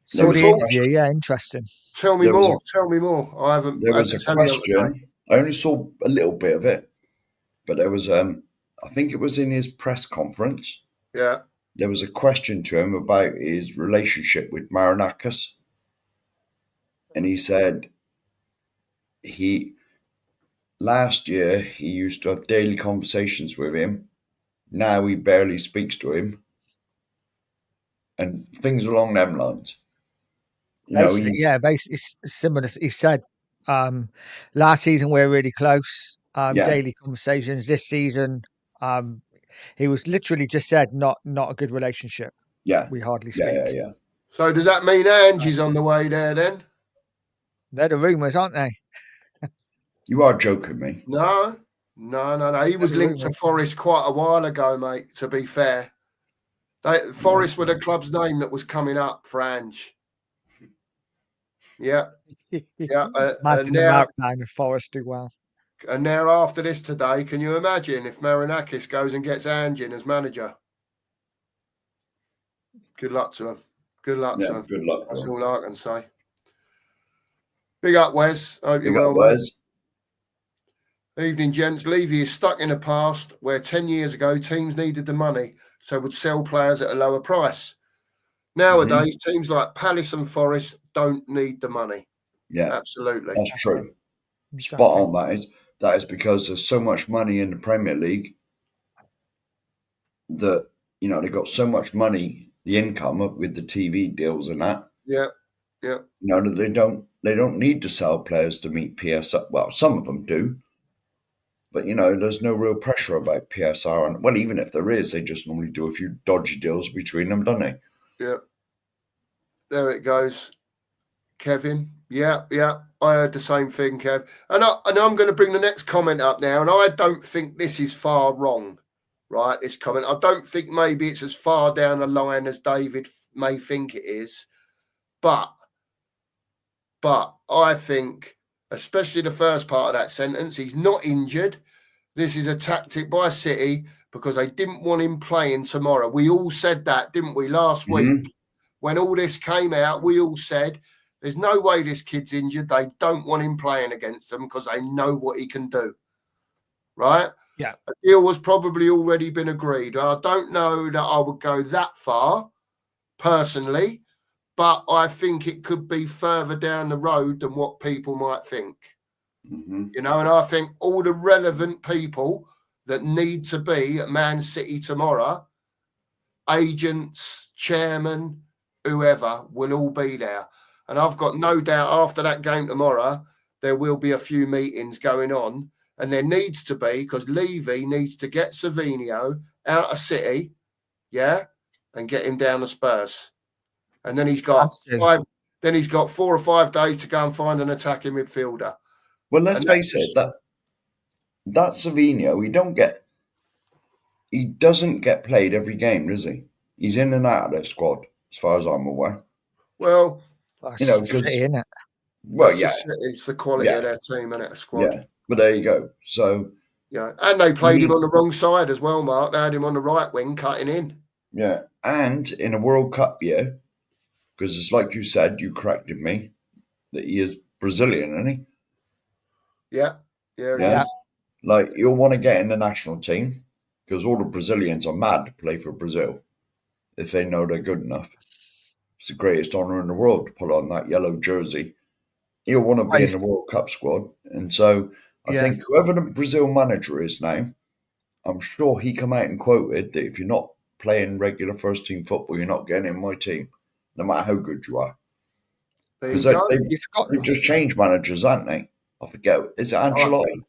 Saw was the a interview. Yeah, interesting. Tell me There was more. Tell me more. I haven't There had was to a tell you what to say. question. I only saw a little bit of it, but there was I think it was in his press conference. Yeah. There was a question to him about his relationship with Marinakis, and he said last year he used to have daily conversations with him. Now he barely speaks to him, and things along them lines. You know, Basically it's similar. He said last season we were really close. Yeah. Daily conversations. This season, he was literally just said not a good relationship. yeah, We hardly speak. yeah. So does that mean Angie's on the way there then? They're the rumours, aren't they? You are joking me. No. He was linked to Forest quite a while ago, mate, to be fair. Forest were the club's name that was coming up for Ange. Yeah. Yeah. Imagine the Maritime if Forest do well. And now after this today, can you imagine if Marinakis goes and gets Ange in as manager? Good luck to him. Good luck to him. Good luck. That's all I can say. Big up, Wes. Hope Big you're up, well, Wes. mate. Evening, gents. Levy is stuck in a past where 10 years ago teams needed the money, so would sell players at a lower price. Nowadays, teams like Palace and Forest don't need the money. Yeah, absolutely. That's true. Spot on, that is because there's so much money in the Premier League that, you know, they've got so much money, the income with the TV deals and that. Yeah. You know, that they don't need to sell players to meet PSR. Well, some of them do. But, you know, there's no real pressure about PSR. And, well, even if there is, they just normally do a few dodgy deals between them, don't they? Yeah. There it goes. Kevin. Yeah. I heard the same thing, Kev. And I'm going to bring the next comment up now. And I don't think this is far wrong, right? This comment. I don't think maybe it's as far down the line as David may think it is. But I think, especially the first part of that sentence, he's not injured. This is a tactic by City because they didn't want him playing tomorrow. We all said that, didn't we, last week? When all this came out, we all said, there's no way this kid's injured. They don't want him playing against them because they know what he can do. Right? Yeah. A deal was probably already been agreed. I don't know that I would go that far, personally, but I think it could be further down the road than what people might think. You know, and I think all the relevant people that need to be at Man City tomorrow, agents, chairman, whoever, will all be there. And I've got no doubt after that game tomorrow, there will be a few meetings going on. And there needs to be, because Levy needs to get Savinio out of City, and get him down to Spurs. And then he's got 4 or 5 days to go and find an attacking midfielder. Well, let's face it, that Savinio, he doesn't get played every game, does he? He's in and out of their squad, as far as I'm aware. Well, you know, because isn't it? Well, That's yeah, just it's the quality yeah, of their team and a squad. yeah. But there you go. So Yeah, and they played him on the wrong side as well, Mark. They had him on the right wing, cutting in. yeah, and in a World Cup year, because it's like you said, you corrected me that he is Brazilian, isn't he? Yeah, yeah, he Yeah. is. Like you'll want to get in the national team because all the Brazilians are mad to play for Brazil if they know they're good enough. It's the greatest honour in the world to put on that yellow jersey. He'll want to be in the World Cup squad. And so I Yeah. think whoever the Brazil manager is now, I'm sure he come out and quoted that if you're not playing regular first team football, you're not getting in my team, no matter how good you are. There Because you go. they've just changed managers, haven't they? I forget. Is it Ancelotti?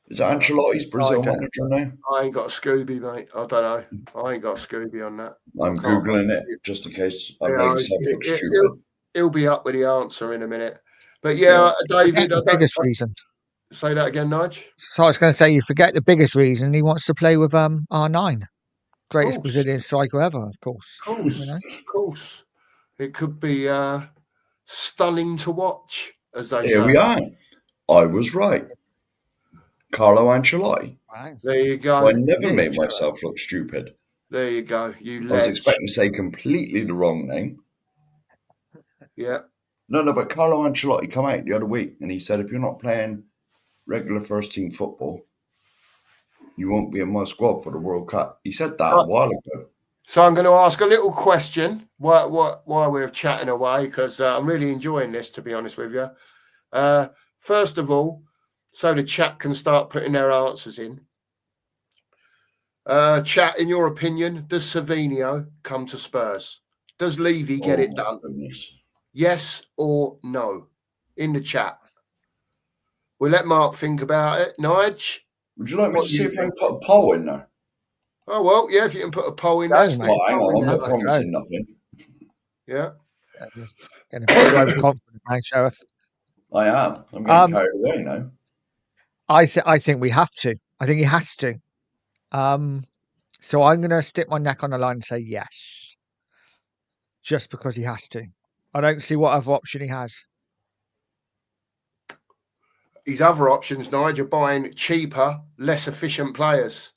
Is it Ancelotti's Brazil manager now? I ain't got a Scooby, mate. I don't know. I ain't got a Scooby on that. I'm Googling it just in case I made myself look stupid. He'll be up with the answer in a minute. But yeah, David, the biggest reason. Say that again, Nige. So I was going to say, you forget the biggest reason he wants to play with R9, greatest Brazilian striker ever, of course. Of course, you know? Of course. It could be stunning to watch, as they say. Here we are. I was right. Carlo Ancelotti. Wow. There you go. So I never made myself look stupid. There you go. You I was expecting to say completely the wrong name. Yeah. No, but Carlo Ancelotti come out the other week and he said, if you're not playing regular first team football, you won't be in my squad for the World Cup. He said that a while ago. So I'm going to ask a little question while we're chatting away, because I'm really enjoying this, to be honest with you. First of all, so the chat can start putting their answers in. Chat, in your opinion, does Savinho come to Spurs? Does Levy get it done? Goodness. Yes or no? In the chat. We'll let Mark think about it. Nige? Would you like me to see if I can put a poll in there? Oh, well, yeah, if you can put a poll in there. Well, hang on, I'm not promising nothing. Yeah. Getting a bit overconfident now, Sheriff. I am. I'm getting carried away now. I think we have to. I think he has to. So I'm going to stick my neck on the line and say yes. Just because he has to. I don't see what other option he has. His other options, Nigel, buying cheaper, less efficient players.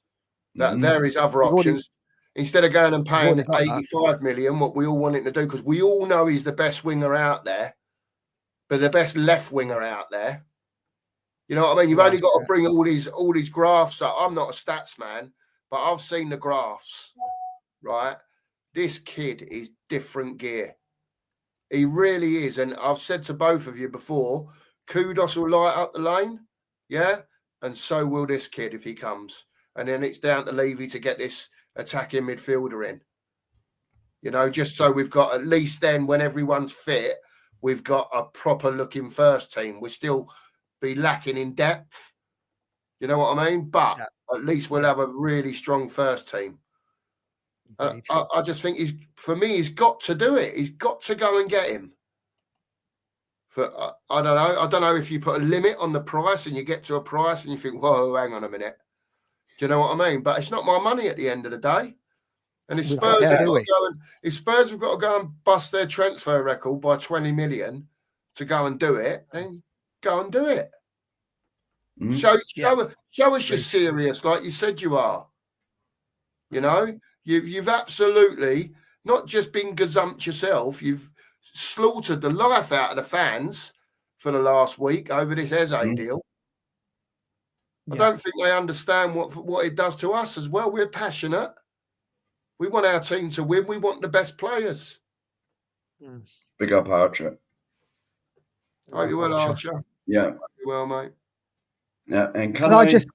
There is other options. Instead of going and paying 85 million, what we all want him to do, because we all know he's the best winger out there, but the best left winger out there. You know what I mean? You've only got to bring all these graphs up. I'm not a stats man, but I've seen the graphs, right? This kid is different gear. He really is. And I've said to both of you before, Kudos will light up the lane, yeah? And so will this kid if he comes. And then it's down to Levy to get this attacking midfielder in. You know, just so we've got, at least then when everyone's fit, we've got a proper looking first team. We'll still be lacking in depth. You know what I mean? But at least we'll have a really strong first team. I just think he's got to do it. He's got to go and get him. I don't know. I don't know if you put a limit on the price and you get to a price and you think, whoa, hang on a minute. Do you know what I mean? But it's not my money at the end of the day. And if Spurs have got to go and bust their transfer record by 20 million to go and do it, then go and do it. Show us you're serious, like you said you are. You know, you've absolutely not just been gazumped yourself, you've slaughtered the life out of the fans for the last week over this Eze deal. I don't think they understand what it does to us as well. We're passionate. We want our team to win. We want the best players. Big up, Archer. Hope you well, Archer. Yeah. Hope you well, mate. Yeah, and can I just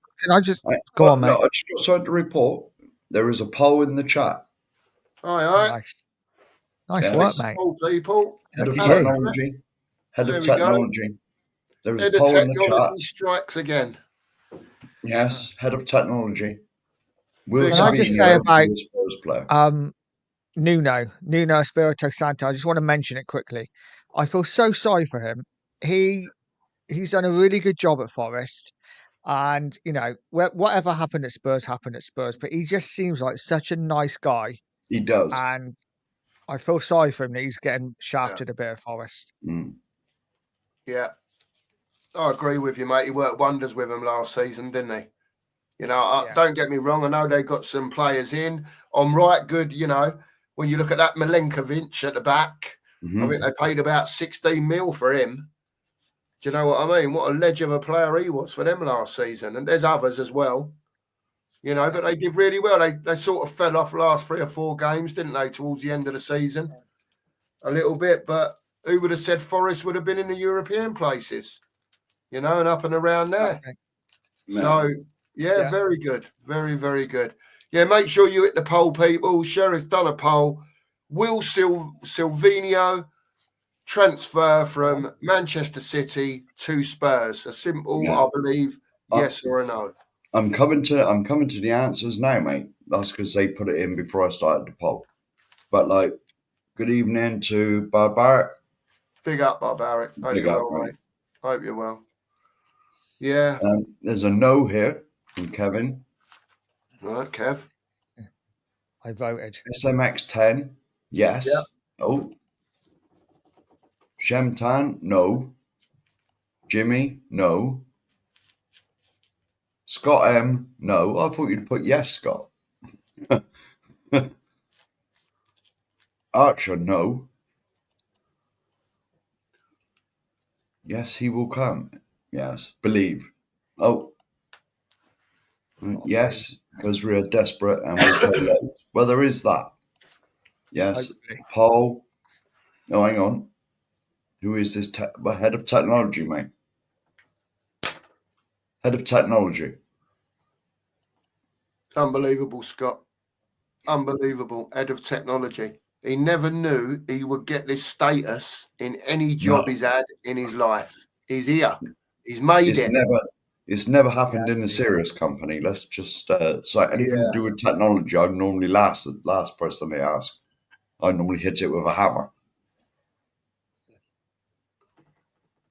go on, mate? I just tried to report. There is a poll in the chat. All right. Nice work, mate. People. Head of technology. Head of technology. There is a poll in the chat. Strikes again. Yes, head of technology. Can I just say about Nuno Espirito Santo? I just want to mention it quickly. I feel so sorry for him. He's done a really good job at Forest, and you know, whatever happened at Spurs happened at Spurs. But he just seems like such a nice guy. He does, and I feel sorry for him that he's getting shafted a bit at Forest. Yeah. I agree with you, mate. He worked wonders with them last season, didn't he? You know, Yeah. don't get me wrong. I know they got some players in on right good. You know, when you look at that Milenkovic at the back, I think they paid about 16 mil for him. Do you know what I mean? What a ledge of a player he was for them last season. And there's others as well. You know, but they did really well. They sort of fell off last 3 or 4 games, didn't they, towards the end of the season? A little bit, but who would have said Forest would have been in the European places? You know, and up and around there. Okay. So, yeah, very good. Very, very good. Yeah, make sure you hit the poll, people. Sheriff done a poll. Will Silvino transfer from Manchester City to Spurs? A simple, I believe, yes or a no. I'm coming to the answers now, mate. That's because they put it in before I started the poll. But like, good evening to Barbaric. Big up, Barbaric. Hope Big you're up, well, mate. mate. Hope you're well. Yeah. There's a no here from Kevin. All right, Kev. I voted. SMX10, yes. Yep. Oh. Shemtan, no. Jimmy, no. Scott M, no. I thought you'd put yes, Scott. Archer, no. Yes, he will come. Yes, believe. Oh. Yes, because we're desperate and we'll play late. Well, there is that. Yes. Hopefully. Paul. No, hang on. Who is this? Head of technology, mate. Head of technology. Unbelievable, Scott. Unbelievable. Head of technology. He never knew he would get this status in any job he's had in his life. He's here. He's made it. It's never happened in a serious company. Let's just so anything to do with technology, I normally the last person they ask. I normally hit it with a hammer.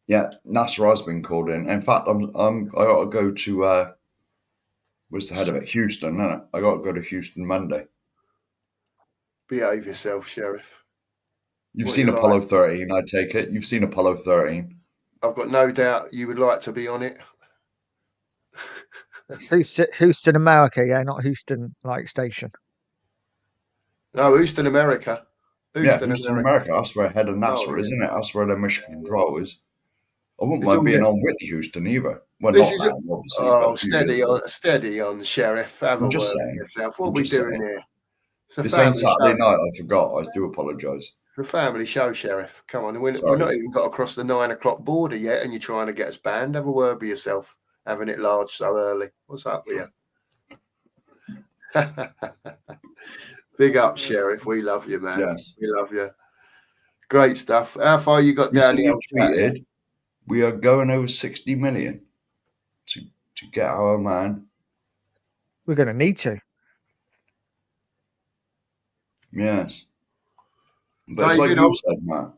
Yeah, Nasser has been called in. In fact, I got to go to where's the head of it? Houston, isn't it? I got to go to Houston Monday. Behave yourself, Sheriff. You've seen Apollo 13, I take it. You've seen Apollo 13. I've got no doubt you would like to be on it. It's Houston, America, yeah, not Houston like station. No, Houston, America. Houston, America. That's where head of NASA, isn't it? That's where the mission control is. I wouldn't mind being on Whitney Houston either. Well, not now, obviously. Oh, steady on, Sheriff. Have a word with yourself. What are we doing here? This ain't Saturday night. I forgot. I do apologise. The family show, Sheriff. Come on, we're not even got across the 9 o'clock border yet, and you're trying to get us banned. Have a word with yourself. Having it large so early. What's up with you? Big up, Sheriff. We love you, man. Yes. We love you. Great stuff. How far you got down the old tweeted? We are going over 60 million to get our man. We're going to need to. Yes. But David, it's like you said, Matt.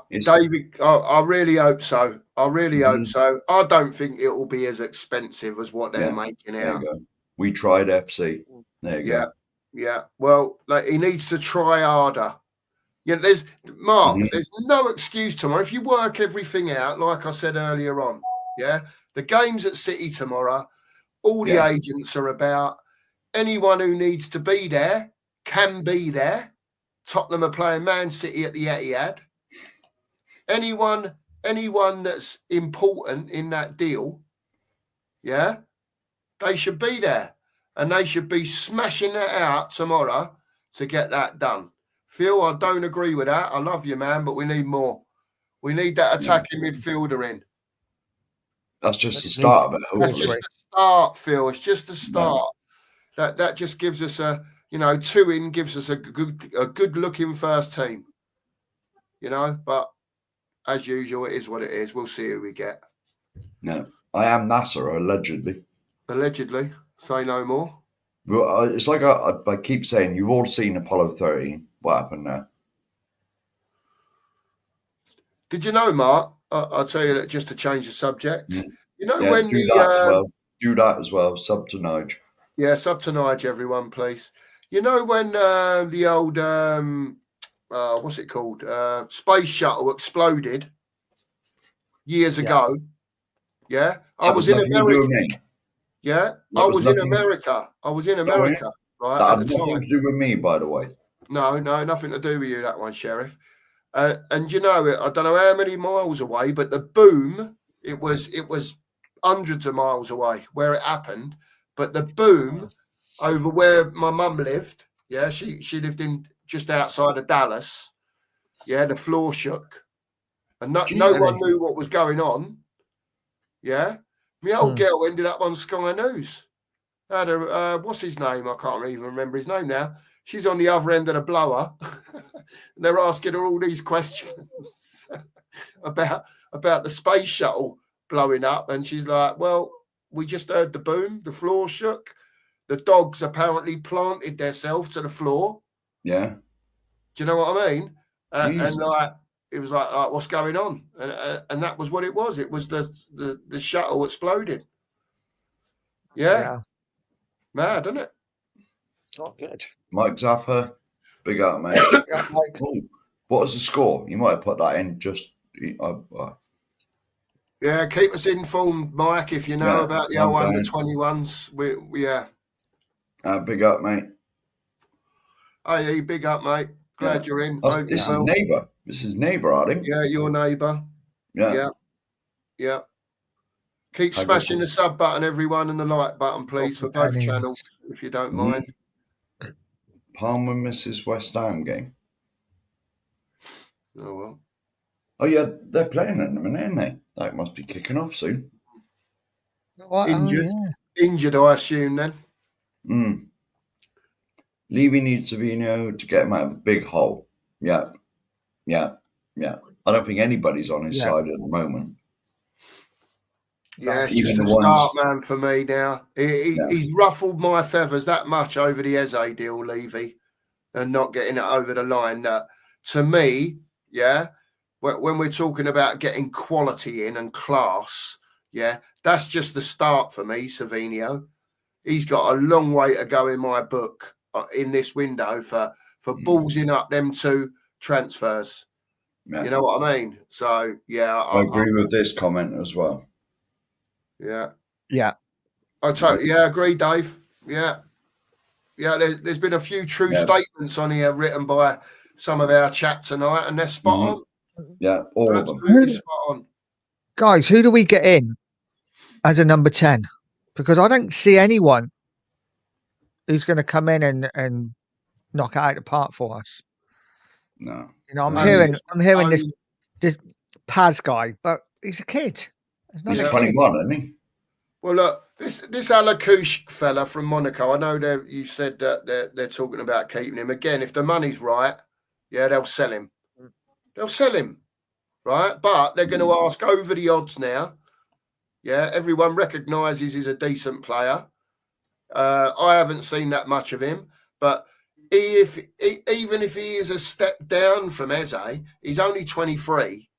David, I really hope so. I really hope so. I don't think it will be as expensive as what they're making out. There you go. We tried FC. There you go. Yeah. Well, he needs to try harder. You know, there's no excuse tomorrow. If you work everything out, like I said earlier on, the game's at City tomorrow. All the agents are about. Anyone who needs to be there can be there. Tottenham are playing Man City at the Etihad. Anyone that's important in that deal, they should be there. And they should be smashing that out tomorrow to get that done. Phil, I don't agree with that. I love you, man, but we need more. We need that attacking midfielder in. That's just the start of it. That's just the start, Phil. It's just the start. That just gives us 2 in gives us a good looking first team. But as usual, it is what it is. We'll see who we get. No, I am Nasser, allegedly. Allegedly. Say no more. Well, it's like I keep saying, you've all seen Apollo 13. What happened there? Did you know, Mark? I'll tell you that just to change the subject. You know when do that as well. Sub to Nige. Yeah, sub to Nige, everyone, please. You know when the old what's it called? Space shuttle exploded. years Yeah. ago. Yeah, I That was was in nothing to do with America. me. Yeah, That I was was in nothing. America. I was in Oh, yeah? America, right, That at had the nothing to time. do with me, by the way. No, nothing to do with you, that one, Sheriff. And you know, I don't know how many miles away, but the boom, it was hundreds of miles away where it happened. But the boom over where my mum lived, yeah, she lived in just outside of Dallas. Yeah, the floor shook, and no Jesus. one knew what was going on. Yeah, my old girl ended up on Sky News. Had a what's his name? I can't even remember his name now. She's on the other end of the blower. And they're asking her all these questions about the space shuttle blowing up, and she's like, "Well, we just heard the boom. The floor shook. The dogs apparently planted themselves to the floor. Yeah. Do you know what I mean? Jesus. And like, it was like, what's going on? And that was what it was. It was the shuttle exploded. Yeah, mad, isn't it? Not good. Mike Zappa, big up, mate. Yeah, Mike. Ooh, what was the score? You might have put that in just. Yeah, keep us informed, Mike, if you know about the old under 21s. Yeah. Big up, mate. Hey, big up, mate. Glad you're in. This is neighbour. This is neighbour, I think. Yeah, your neighbour. Yeah. Keep smashing the sub button, everyone, and the like button, please, for both channels, if you don't mind. Palmer misses West Ham game. Oh, well. Oh, yeah, they're playing at the minute, aren't they? That must be kicking off soon. What? Injured. Oh, Injured, I assume, then. Levy needs Savino to get him out of a big hole. Yeah. I don't think anybody's on his side at the moment. Yeah, it's just a start man for me now. He's ruffled my feathers that much over the Eze deal, Levy, and not getting it over the line. That, to me, when we're talking about getting quality in and class, that's just the start for me, Savino. He's got a long way to go in my book in this window for ballsing up them two transfers. Yeah. You know what I mean? So, I agree with this comment as well. Yeah. I totally agree, Dave. Yeah. There's been a few true statements on here written by some of our chat tonight, and they're spot on. Yeah, all of them. Absolutely spot on. Guys, who do we get in as a number 10? Because I don't see anyone who's going to come in and knock it out of the park for us. No. You know, I'm hearing this Paz guy, but he's a kid. He's 21, isn't he? Well, look, this Alakouche fella from Monaco, I know you said that they're talking about keeping him. Again, if the money's right, they'll sell him. They'll sell him, right? But they're going to ask over the odds now. Yeah, everyone recognises he's a decent player. I haven't seen that much of him, but even if he is a step down from Eze, he's only 23.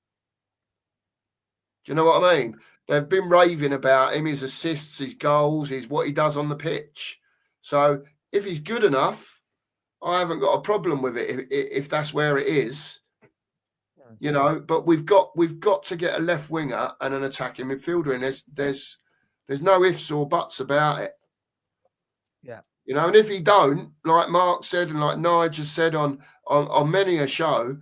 Do you know what I mean? They've been raving about him, his assists, his goals, what he does on the pitch. So if he's good enough, I haven't got a problem with it if that's where it is. You know, but we've got to get a left winger and an attacking midfielder, and there's no ifs or buts about it. Yeah. You know, and if he don't, like Mark said and like Nigel said on many a show,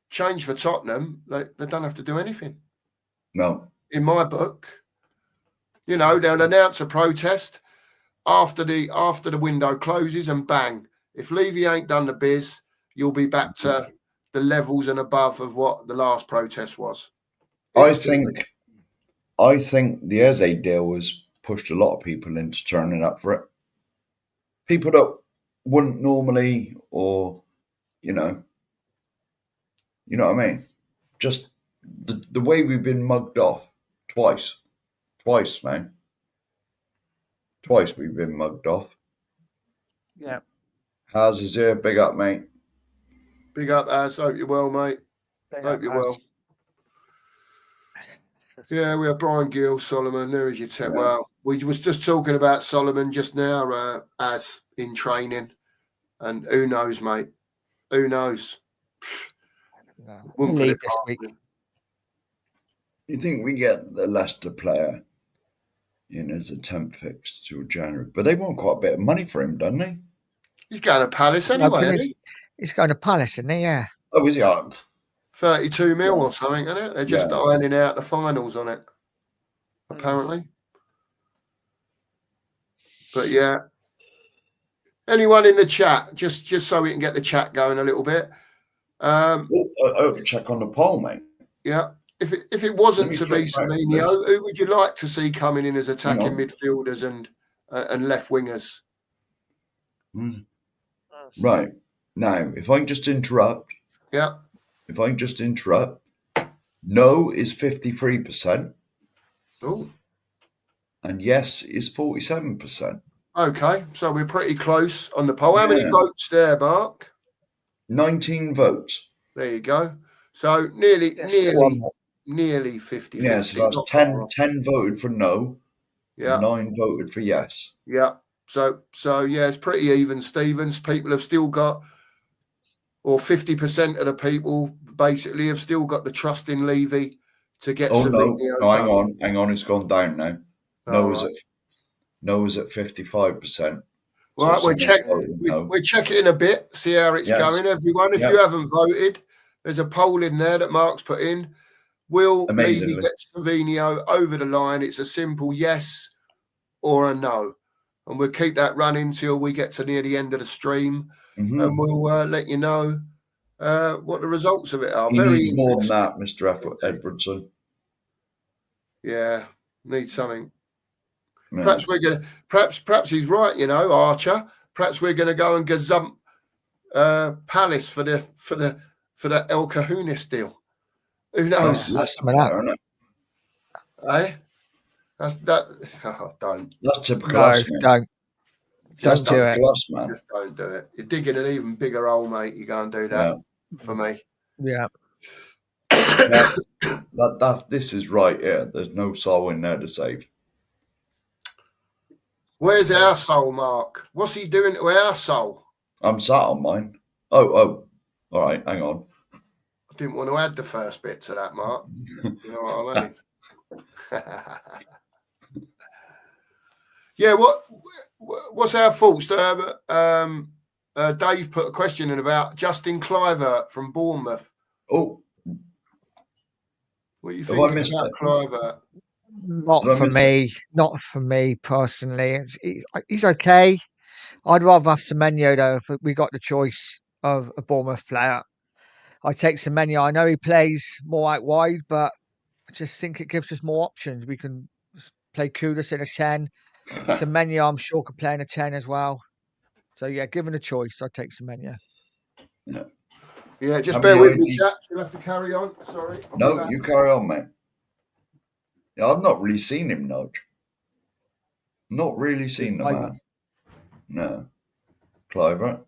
change for Tottenham, they don't have to do anything. No. In my book, you know, they'll announce a protest after the window closes, and bang, if Levy ain't done the biz, you'll be back to the levels and above of what the last protest was. Instantly. I think the Eze deal has pushed a lot of people into turning up for it. People that wouldn't normally, or you know what I mean. Just the way we've been mugged off twice, man. Twice we've been mugged off. Yeah. How's his here? Big up, mate. Big up, Az. Hope you're well, mate. Hope you're well. Yeah, we have Brian Gill, Solomon. There is your tech. Yeah. Well, we was just talking about Solomon just now, as in training, and who knows, mate? Who knows? No. Wouldn't put it past me. You think we get the Leicester player in as a temp fix till January? But they want quite a bit of money for him, don't they? He's going to Palace So anyway, can isn't he? he's going to Palace, isn't he? Yeah. Oh, is he? Oh, 32 mil Yeah. or something, isn't it? They're just Yeah. ironing out the finals on it, apparently. But yeah. Anyone in the chat, just so we can get the chat going a little bit. I'll check on the poll, mate. Yeah. If it wasn't Let to me be check back. Semenyo, who would you like to see coming in as attacking on. midfielders and left wingers? Right. Now, if I can just interrupt. Yeah. If I can just interrupt. No is 53%. Oh. And yes is 47%. Okay, so we're pretty close on the poll. How many votes there, Mark? 19 votes. There you go. So nearly 50-50. Yeah, so that's 10 voted for no. Yeah. 9 voted for yes. Yeah. So yeah, it's pretty even, Stevens. People have still got, or 50% of the people basically have still got the trust in Levy to get Savinio. No, hang on, it's gone down now. No is at 55%. Right, we're checking in a bit, see how it's going, everyone. If you haven't voted, there's a poll in there that Mark's put in. Will Levy get Savinio over the line? It's a simple yes or a no. And we'll keep that running till we get to near the end of the stream. And we'll let you know what the results of it are. He needs more than that, Mr. Edwardson. Yeah, need something. Yeah. Perhaps we're gonna. Perhaps he's right. You know, Archer. Perhaps we're going to go and gazump Palace for the El Cajunis deal. Who knows? That's that. Oh, don't. That's typical. No, us, don't. Just don't do it. Us, man. Just don't do it. You're digging an even bigger hole, mate. You go and do that for me. Yeah. This is right here. There's no soul in there to save. Where's our soul, Mark? What's he doing to our soul? I'm sat on mine. Oh. All right, hang on. I didn't want to add the first bit to that, Mark. You know what I mean? Yeah, what's our thoughts? Dave put a question in about Justin Kluivert from Bournemouth. Oh. What are you thinking about Kluivert? Not for me personally. He's okay. I'd rather have Semenyo though. If we got the choice of a Bournemouth player, I'd take Semenyo. I know he plays more out wide, but I just think it gives us more options. We can play Kudus in a 10. Semenyo, I'm sure, could play in a 10 as well. So yeah, given a choice, I'd take Semenyo. Yeah, just bear with me, chaps. You'll have to carry on. Sorry. No, you carry on, mate. Yeah, I've not really seen him, Nudge. Not really seen the man. No. Kluivert.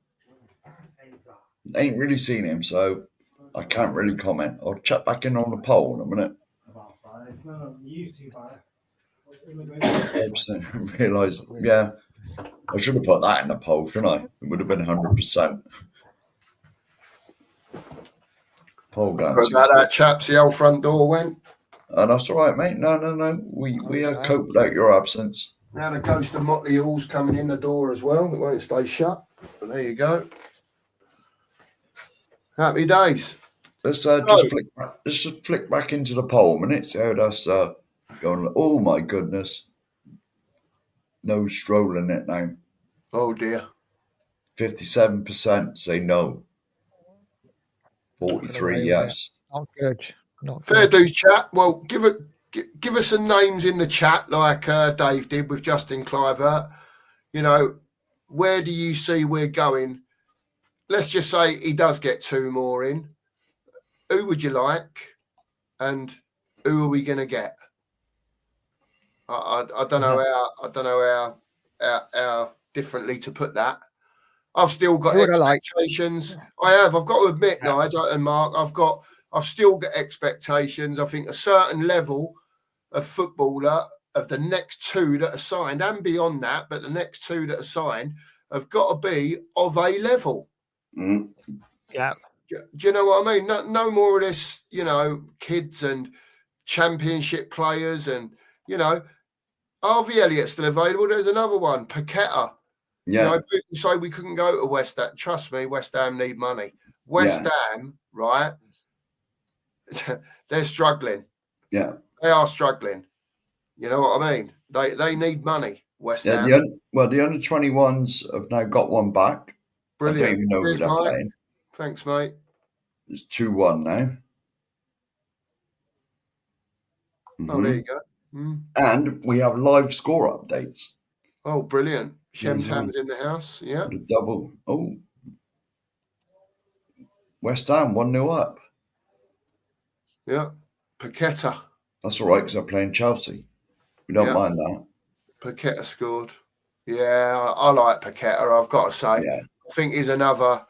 Ain't really seen him, so I can't really comment. I'll check back in on the poll in a minute. I realised, yeah, I should have put that in the poll, shouldn't I? It would have been 100%. Poll down. About that, chaps, the old front door went. And that's all right, mate. No. We had coped without your absence. Now the ghost of Motley Hall's coming in the door as well. It won't stay shut. But there you go. Happy days. Let's just flick back into the poll a minute. See how that's going. Oh my goodness. No strolling it now. Oh dear. 57% say no. 43 yes. Not good. Fair dues, chat. Well, give us some names in the chat like Dave did with Justin Kluivert. You know, where do you see we're going? Let's just say he does get 2 more in. Who would you like? And who are we going to get? I don't know how differently to put that. I've still got expectations. I've got to admit, Nigel and Mark, I've still got expectations. I think a certain level of footballer of the next 2 that are signed and beyond that, but the next 2 that are signed have got to be of a level. Mm. Yeah. Do you know what I mean? No more of this, you know, kids and championship players, and Harvey Elliott's still available. There's another one, Paqueta. Yeah. People say we couldn't go to West Ham. Trust me, West Ham need money. West Ham, right? They're struggling. Yeah. They are struggling. You know what I mean? They need money. West Yeah. Ham. The under 21s have now got one back. Brilliant. I don't even know who they're playing. Thanks, mate. It's 2-1 now. Oh, there you go. And we have live score updates. Oh, brilliant. Shemtam's in the house. Yeah. The double. Oh. West Ham 1-0 up. Yeah. Paqueta. That's all right because they're playing Chelsea. We don't mind that. Paqueta scored. Yeah, I like Paqueta, I've got to say. Yeah. I think he's another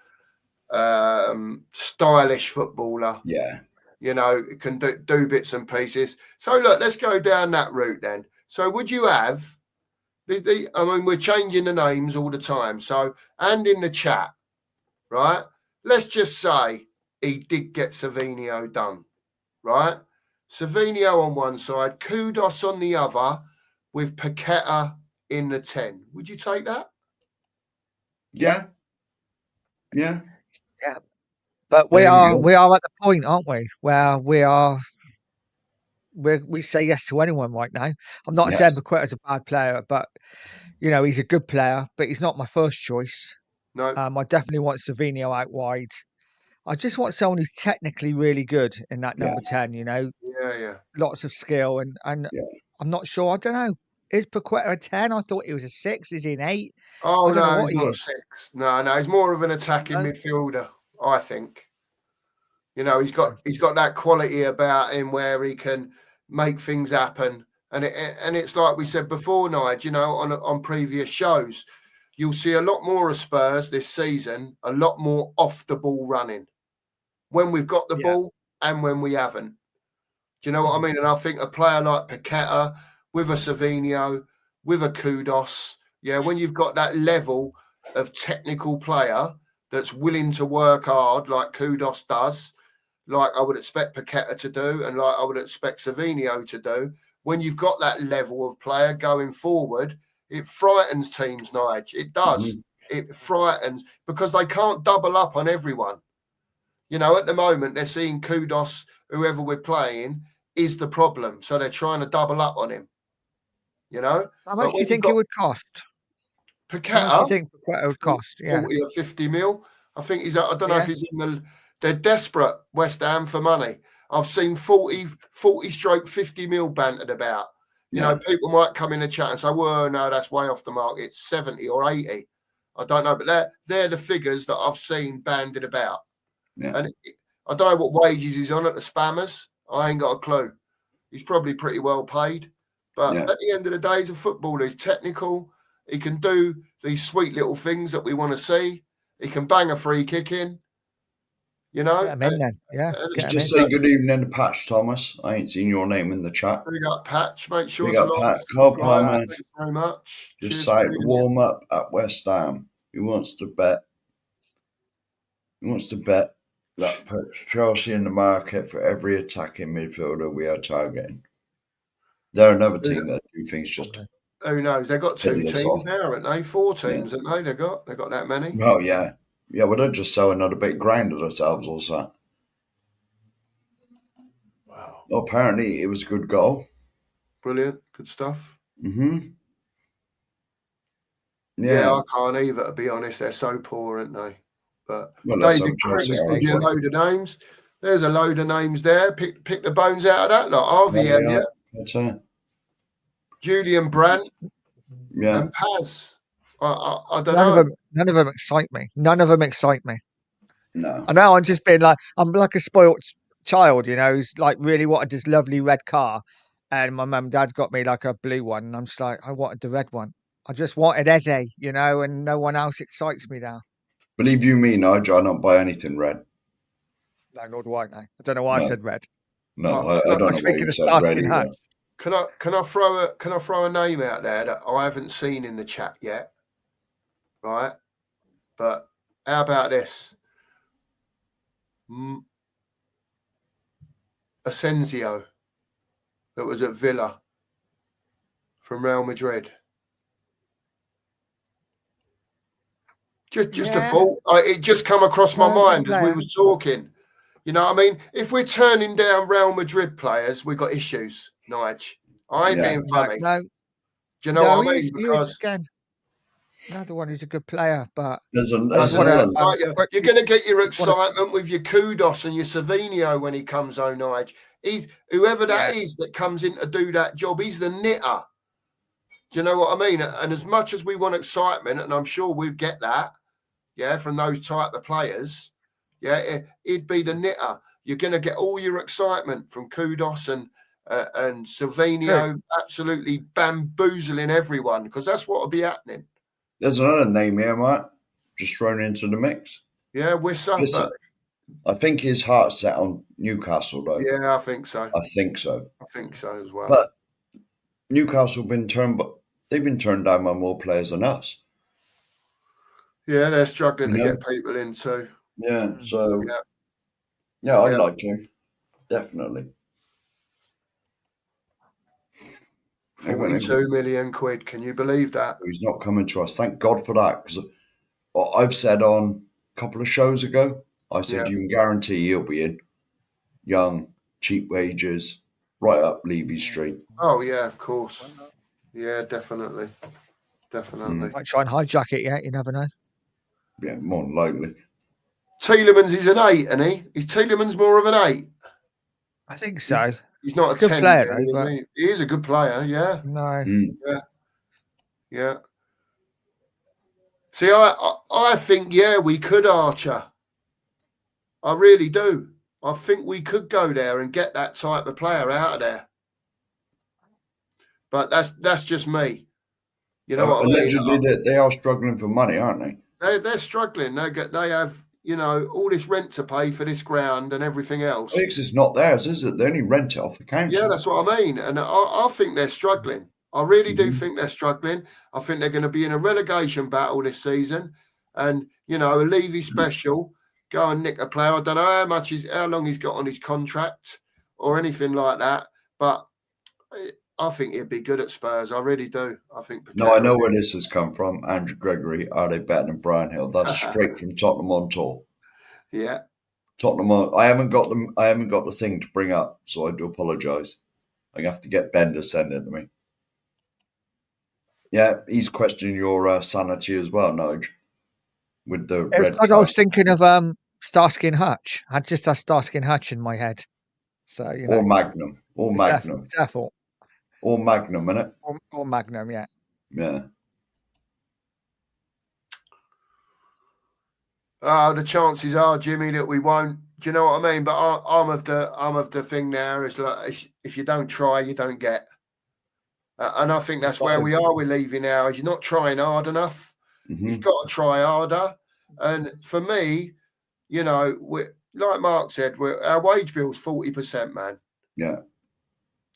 stylish footballer. Yeah. Can do bits and pieces. So, look, let's go down that route then. So, would you have I mean, we're changing the names all the time. So, and in the chat, right? Let's just say he did get Savinio done, right? Savinio on one side, Kudos on the other, with Paqueta in the 10. Would you take that? Yeah. Yeah. Yeah. But we are at the point, aren't we, where we say yes to anyone right now. I'm not saying Paqueta's a bad player, but he's a good player, but he's not my first choice. No. I definitely want Savinio out wide. I just want someone who's technically really good in that number 10, Yeah. Lots of skill and I'm not sure. I don't know. Is Paqueta a 10? I thought he was a 6. Is he an 8? Oh, I don't know no, what he's not a 6. No, he's more of an attacking midfielder, I think. He's got that quality about him where he can make things happen. And it's like we said before, Nigel, on previous shows, you'll see a lot more of Spurs this season, a lot more off the ball running when we've got the ball and when we haven't. Do you know what I mean? And I think a player like Paqueta with a Savinio, with a Kudos, when you've got that level of technical player that's willing to work hard like Kudos does, like I would expect Paqueta to do and like I would expect Savinio to do, when you've got that level of player going forward, it frightens teams, Nigel. It does. It frightens because they can't double up on everyone. At the moment, they're seeing Kudos, whoever we're playing, is the problem. So they're trying to double up on him. So how much do you think it would cost? Paqueta, how much do you think Paqueta would cost? 40 or 50 mil. I think he's, I don't know if he's in the, they're desperate, West Ham, for money. I've seen 40 stroke 50 mil bantered about. People might come in the chat and say, well, no, that's way off the mark. It's 70 or 80. I don't know, but they're the figures that I've seen banded about. Yeah. And I don't know what wages he's on at the Spammers. I ain't got a clue. He's probably pretty well paid. But at the end of the day, he's a footballer. He's technical. He can do these sweet little things that we want to see. He can bang a free kick in. Get him in then. Yeah. Just say good evening to Patch, Thomas. I ain't seen your name in the chat. Big up, Patch. Make sure to like. Carl Palmer. Thank you very much. Just say warm up at West Ham. He wants to bet that puts Chelsea in the market for every attacking midfielder we are targeting. They're another team that do things just. Who knows? They've got 2 teams now, haven't they? 4 teams, haven't they? They've got that many. Oh yeah. Yeah, well they'll just sell another big ground of themselves or something. Wow. Well, apparently it was a good goal. Brilliant. Good stuff. Yeah, I can't either, to be honest. They're so poor, aren't they? But David gives you a load of names. There's a load of names there. Pick the bones out of that lot. Harvey Elliott, Julian Brandt, and Paz. I don't know. None of them excite me. None of them excite me. No. I know I'm just being I'm like a spoilt child, who's like really wanted this lovely red car. And my mum and dad got me like a blue one. And I'm just like, I wanted the red one. I just wanted Eze, and no one else excites me now. Believe you me, Nigel, I don't buy anything red. No, nor do I now. I don't know why I said red. No, I don't know why you said red either. Can I throw a name out there that I haven't seen in the chat yet? Right? But how about this? Asensio. that was at Villa from Real Madrid? Just a thought. It just come across my mind as we was talking. You know what I mean? If we're turning down Real Madrid players, we've got issues, Nige. I ain't being funny. No, Do you know what I mean? He is again. Another one who's a good player, but there's you're going to get your excitement with your Kudos and your Savinio when he comes home, Nige. He's whoever that is that comes in to do that job. He's the knitter. Do you know what I mean? And as much as we want excitement, and I'm sure we'd get that, from those type of players, it'd be the knitter. You're going to get all your excitement from Kudos and Silvino, absolutely bamboozling everyone, because that's what will be happening. There's another name here, Mike, just thrown into the mix. Yeah, Wissa. I think his heart's set on Newcastle, though. Yeah, I think so. I think so as well. But Newcastle have been turned down by more players than us. Yeah, they're struggling to get people in too. Yeah, so I like him. Definitely. 42 million quid. Can you believe that? He's not coming to us. Thank God for that. Because I've said on a couple of shows ago, I said you can guarantee he'll be in. Young, cheap wages, right up Levy Street. Oh, yeah, of course. Yeah, definitely. Might try and hijack it, you never know. Yeah, more than likely. Tielemans is an 8, isn't he? Is Tielemans more of an 8? I think so. He's not a 10 player, though, but he is a good player, yeah. No. Yeah. See, I think, we could, Archer. I really do. I think we could go there and get that type of player out of there. But that's just me. You know what I mean? Allegedly, they are struggling for money, aren't they? They're struggling. They have, all this rent to pay for this ground and everything else. It's not theirs, is it? They only rent it off the council. Yeah, that's what I mean. And I think they're struggling. I really do think they're struggling. I think they're going to be in a relegation battle this season. And, a Levy special, go and nick a player. I don't know how long he's got on his contract or anything like that. But I think he'd be good at Spurs. I really do. I think. No, I know where this has come from. Andrew Gregory, are they better than Brian Hill? That's straight from Tottenham on tour. Yeah. Tottenham on. I haven't got the thing to bring up, so I do apologise. I have to get Ben to send it to me. Yeah, he's questioning your sanity as well, Nige. With the red. Because I was thinking of Starsky and Hutch. I just had Starsky and Hutch in my head. So or Magnum. It's their fault. Or Magnum, innit? Or Magnum, yeah. Yeah. The chances are, Jimmy, that we won't. Do you know what I mean? But I'm of the thing now. Is like if you don't try, you don't get. And I think that's where we are with Levy now. Is you're not trying hard enough. You've got to try harder. And for me, like Mark said, our wage bill's 40%, man. Yeah.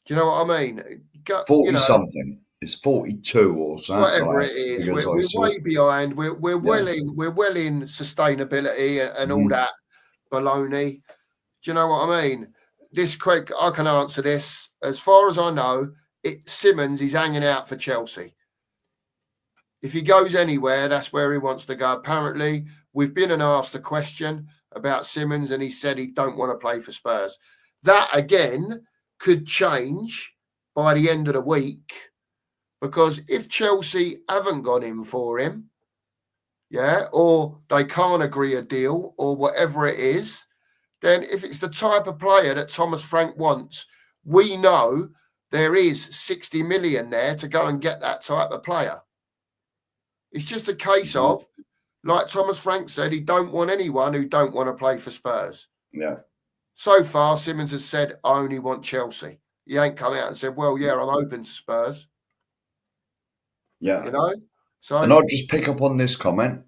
Do you know what I mean? 40 something. It's 42 or something. Whatever it is, we're way behind. We're well in sustainability and all that baloney. Do you know what I mean? This quick, I can answer this. As far as I know, Simmons is hanging out for Chelsea. If he goes anywhere, that's where he wants to go. Apparently, we've been and asked a question about Simmons, and he said he don't want to play for Spurs. That again could change by the end of the week, because if Chelsea haven't gone in for him, or they can't agree a deal or whatever it is, then if it's the type of player that Thomas Frank wants, we know there is 60 million there to go and get that type of player. It's just a case of, like Thomas Frank said, he don't want anyone who don't want to play for Spurs. Yeah. So far, Simmons has said, I only want Chelsea. He ain't come out and said, well, yeah, I'm open to Spurs. Yeah. So, and I'll just pick up on this comment.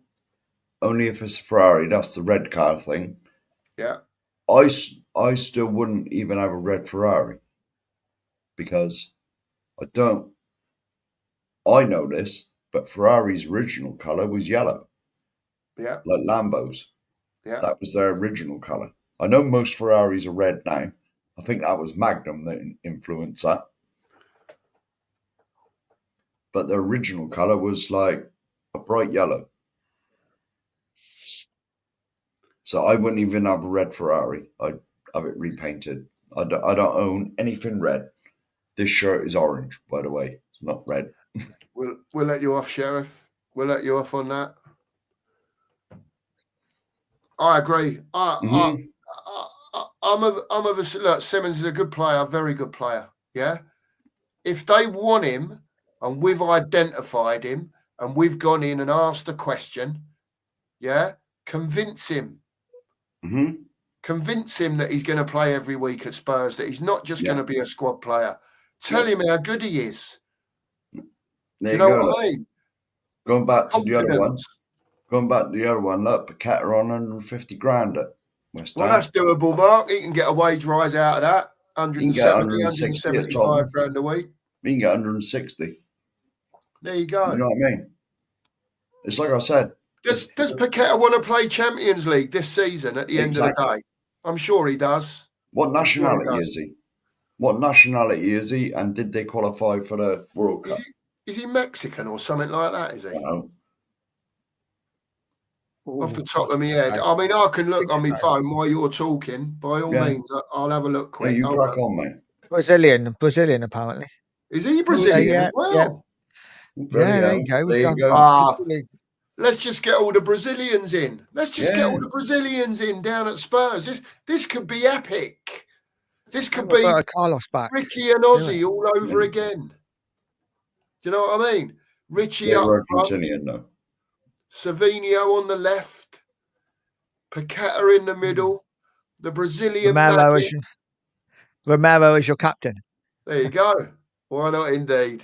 Only if it's Ferrari, that's the red car thing. Yeah. I still wouldn't even have a red Ferrari, because I know this, but Ferrari's original colour was yellow. Yeah. Like Lambo's. Yeah. That was their original colour. I know most Ferraris are red now, I think that was Magnum that influenced that. But the original colour was like a bright yellow. So I wouldn't even have a red Ferrari. I'd have it repainted. I don't own anything red. This shirt is orange, by the way. It's not red. We'll let you off, Sheriff. We'll let you off on that. I agree. I'm of a look. Simmons is a good player, very good player. Yeah. If they want him and we've identified him and we've gone in and asked the question, yeah, convince him. Mm-hmm. Convince him that he's going to play every week at Spurs, that he's not just going to be a squad player. Tell him how good he is. There Do you know go, what look. I mean? Going back to the other one. Confidence. Going back to the other one, look, Paqueta on 150 grand at West Ham. Well, that's doable, Mark. He can get a wage rise out of that. He can get 170, 160 at 175 grand a week. He can get 160. There you go. You know what I mean? It's like I said. Does Paqueta want to play Champions League this season at the end of the day? I'm sure he does. What nationality is he? What nationality is he? And did they qualify for the World Cup? Is he Mexican or something like that? Is he? No. Off the top of my head. I mean, I can look on my phone while you're talking. By all means, I'll have a look quick. Yeah, you crack on, mate. Brazilian, apparently. Is he Brazilian as well? Yeah, there you go. There you go. Let's just get all the Brazilians in. Let's just get all the Brazilians in down at Spurs. This could be epic. This could be Carlos back. Ricky and Ozzy all over again. Do you know what I mean? Richie up front. No. Savinho on the left. Paqueta in the middle. The Brazilian magic. Romero is your captain. There you go. Why not indeed?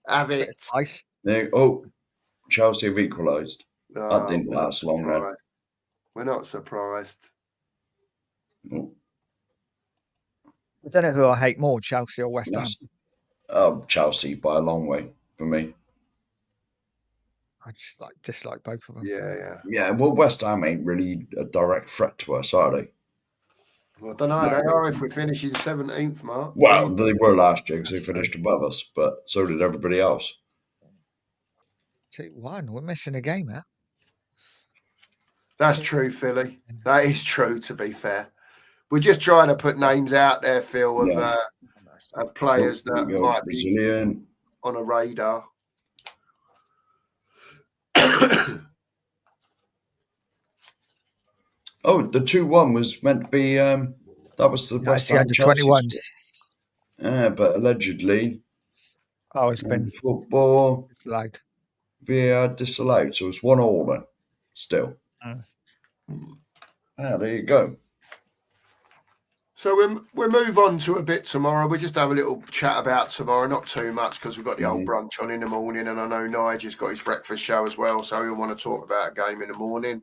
Have it. Nice. Chelsea have equalised. That didn't last long, then. We're not surprised. No. I don't know who I hate more, Chelsea or West Ham. Chelsea by a long way for me. I just dislike both of them. Yeah, well, West Ham ain't really a direct threat to us, are they? Well, I don't know. They are if we finish in 17th, Mark. Well, they were last year because they finished above us, but so did everybody else. 2-1. We're missing a game, huh? That's true, Philly. That is true, to be fair. We're just trying to put names out there, Phil, of players that might Brazilian. be on a radar. The 2-1 was meant to be that was the West Ham Chelsea 21s. Yeah, but allegedly it's been football disallowed. VAR disallowed, so it's 1-1 then still. There you go. So we'll move on to a bit tomorrow. We'll just have a little chat about tomorrow, not too much because we've got the old brunch on in the morning, and I know Nigel's got his breakfast show as well, so he'll want to talk about a game in the morning.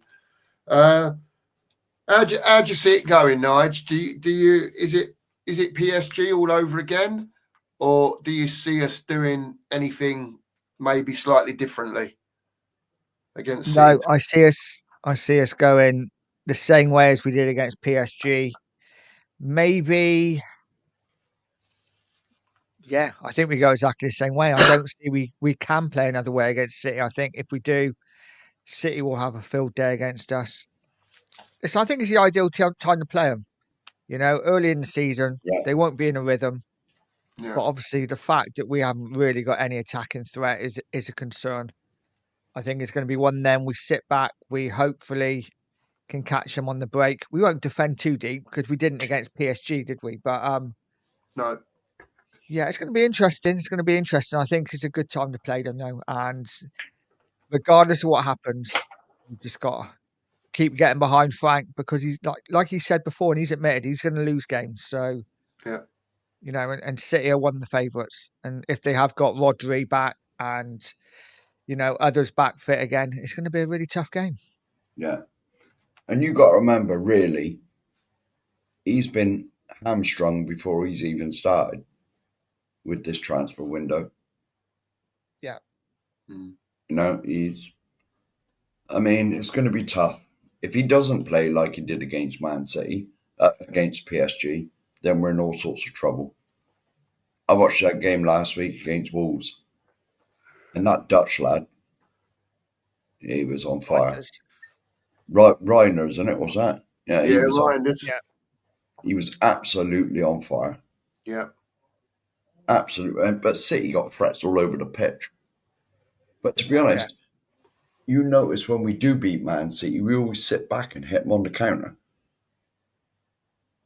How do you see it going, Nigel? Is it PSG all over again, or do you see us doing anything maybe slightly differently against City? No, I see us going the same way as we did against PSG. Maybe, I think we go exactly the same way. I don't see we can play another way against City. I think if we do, City will have a field day against us. I think it's the ideal time to play them. You know, early in the season, they won't be in a rhythm. Yeah. But obviously, the fact that we haven't really got any attacking threat is a concern. I think it's going to be one then we sit back, we hopefully can catch them on the break. We won't defend too deep because we didn't against PSG, did we? But no. Yeah, it's going to be interesting. I think it's a good time to play them though. And regardless of what happens, you just got to keep getting behind Frank because he's like he said before, and he's admitted he's going to lose games. So you know, and City are one of the favourites. And if they have got Rodri back and you know others back fit again, it's going to be a really tough game. Yeah. And you got to remember, really, he's been hamstrung before he's even started with this transfer window. Yeah. You know, it's going to be tough. If he doesn't play like he did against Man City, against PSG, then we're in all sorts of trouble. I watched that game last week against Wolves, and that Dutch lad, he was on fire. Right, Reiner, isn't it? What's that? Yeah, he was Ryan. he was absolutely on fire. Yeah. Absolutely. But City got threats all over the pitch. But to be honest, you notice when we do beat Man City, we always sit back and hit them on the counter.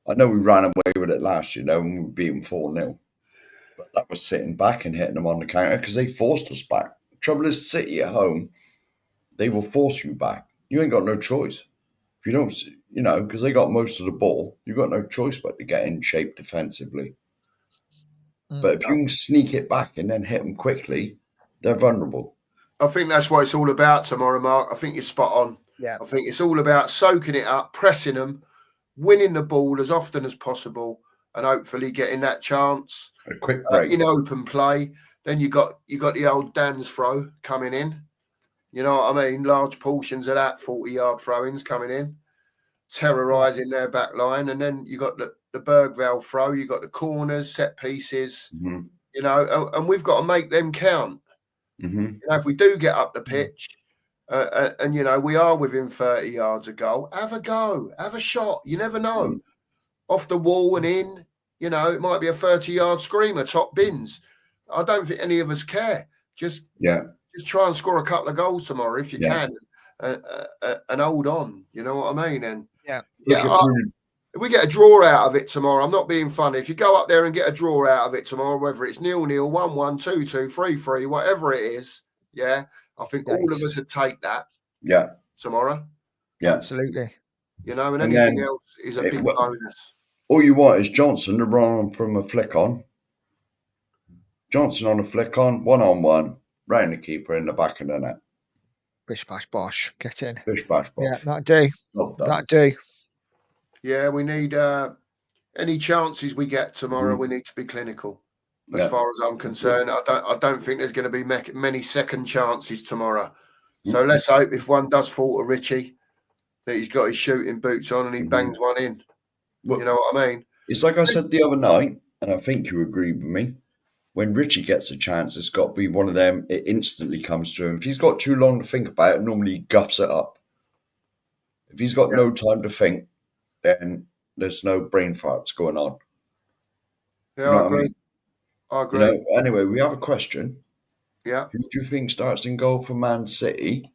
I know we ran away with it last year, though, when we beat them 4-0. But that was sitting back and hitting them on the counter because they forced us back. The trouble is, City at home, they will force you back. You ain't got no choice. If you don't, because they got most of the ball, you've got no choice but to get in shape defensively. But if you can sneak it back and then hit them quickly, they're vulnerable. I think that's what it's all about tomorrow, Mark. I think you're spot on. Yeah. I think it's all about soaking it up, pressing them, winning the ball as often as possible, and hopefully getting that chance. A quick break in open play. Then you got the old Dan's throw coming in. You know what I mean? Large portions of that 40-yard throw-ins coming in, terrorising their back line. And then you got the Bergvall throw. You got the corners, set pieces. Mm-hmm. And we've got to make them count. Mm-hmm. If we do get up the pitch, and we are within 30 yards of goal, have a go, have a shot. You never know. Mm-hmm. Off the wall and in. It might be a 30-yard screamer, top bins. I don't think any of us care. Just try and score a couple of goals tomorrow if you can, and hold on. You know what I mean? And if we get a draw out of it tomorrow, I'm not being funny. If you go up there and get a draw out of it tomorrow, whether it's 0-0, 1-1, 2-2, 3-3, whatever it is, I think all of us would take that. Yeah. Tomorrow. Yeah. Absolutely. And anything else is a big bonus. All you want is Johnson to run from a flick on. Johnson on a flick on, 1-on-1, round the keeper in the back of the net. Bish bash bosh, get in. Bish bash bosh. Yeah, that'd do. That'd do. Yeah, we need any chances we get tomorrow. We need to be clinical. As far as I'm concerned, I don't think there's going to be many second chances tomorrow. So let's hope if one does fall to Richie, that he's got his shooting boots on and he bangs one in. Well, you know what I mean? It's like I said the other night, and I think you agree with me. When Richie gets a chance, it's got to be one of them. It instantly comes to him. If he's got too long to think about it, normally he guffs it up. If he's got no time to think, then there's no brain farts going on. Yeah, I agree. I agree. Anyway, we have a question. Yeah. Who do you think starts in goal for Man City?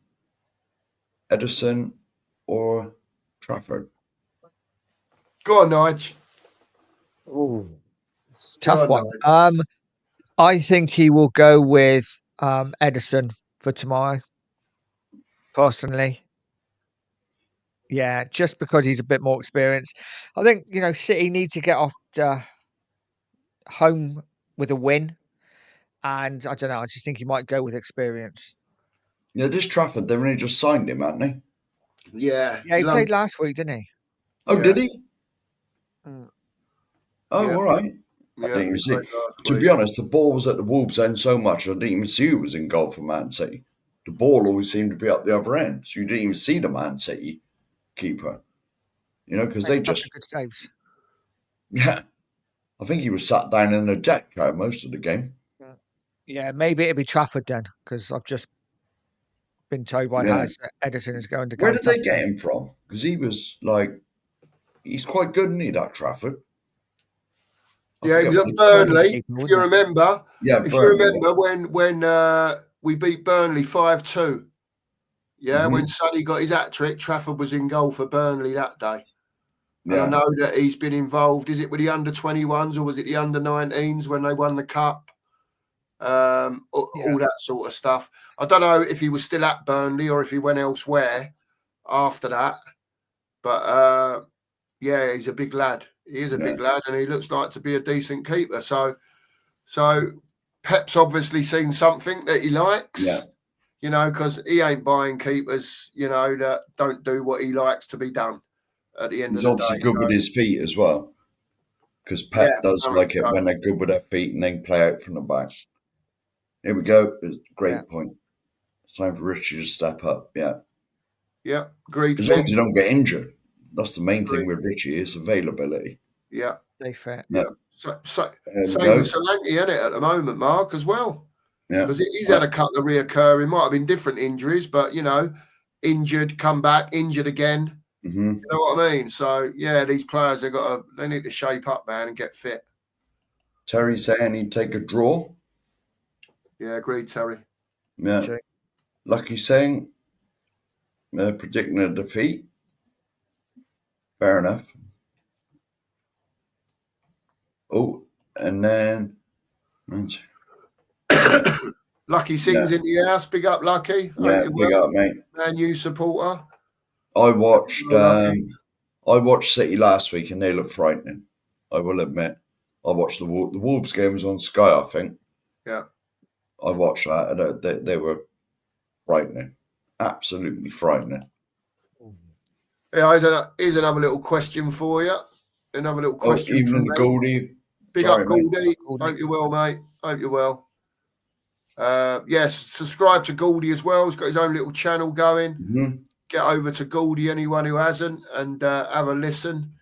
Edison or Trafford? Go on, Nige. Oh, it's a tough one. I think he will go with Edison for tomorrow. Personally, yeah, just because he's a bit more experienced. I think City need to get off home with a win, and I don't know. I just think he might go with experience. Yeah, this Trafford, they've only just signed him, haven't they? Yeah. Yeah, he played last week, didn't he? Oh, did he? Mm. Oh, all right. I didn't even see. To be honest, the ball was at the Wolves' end so much I didn't even see who was in goal for Man City. The ball always seemed to be up the other end, so you didn't even see the Man City keeper. Because they just good saves. Yeah, I think he was sat down in the deck most of the game. Yeah, maybe it'll be Trafford then, because I've just been told by Haz that Edison is going to go. Where did they get him from? Because he was he's quite good, isn't he, that Trafford? Yeah, he was at Burnley. If you remember, when we beat Burnley 5-2. Yeah, when Sonny got his hat trick, Trafford was in goal for Burnley that day. Yeah. And I know that he's been involved. Is it with the under-21s or was it the under-19s when they won the cup? All that sort of stuff. I don't know if he was still at Burnley or if he went elsewhere after that. But he's a big lad. He is a big lad, and he looks like to be a decent keeper. So Pep's obviously seen something that he likes. Yeah. Because he ain't buying keepers, that don't do what he likes to be done at the end of the day. He's obviously good with his feet as well. Because Pep does like it when they're good with their feet and then play out from the back. Here we go. Great point. It's time for Richie to step up. Yeah. Yeah. Agreed. As long as you don't get injured. That's the main thing with Richie is availability. Yeah. Stay fit. Yeah. So, There we same go. with Solanke, isn't it, at the moment, Mark, as well? Yeah. Because he's had a couple of reoccurring, might have been different injuries, but, injured, come back, injured again. Mm-hmm. You know what I mean? So, yeah, these players, they need to shape up, man, and get fit. Terry saying he'd take a draw. Yeah, agreed, Terry. Yeah. True. Lucky saying predicting a defeat. Fair enough. Oh, and then Lucky sings in the house. Big up, Lucky. Hope yeah, you're big well. up, mate. Man, you supporter. I watched Well, Lucky. I watched City last week and they looked frightening. I will admit. I watched the Wolves game was on Sky, I think. Yeah. I watched that and they were frightening. Absolutely frightening. Yeah, here's another little question for you. Another little question even from in the me. Goldie. Big Sorry, up, mate. Goldie. Hope you're well, mate. Hope you're well. Yes, subscribe to Goldie as well. He's got his own little channel going. Mm-hmm. Get over to Goldie, anyone who hasn't, and have a listen.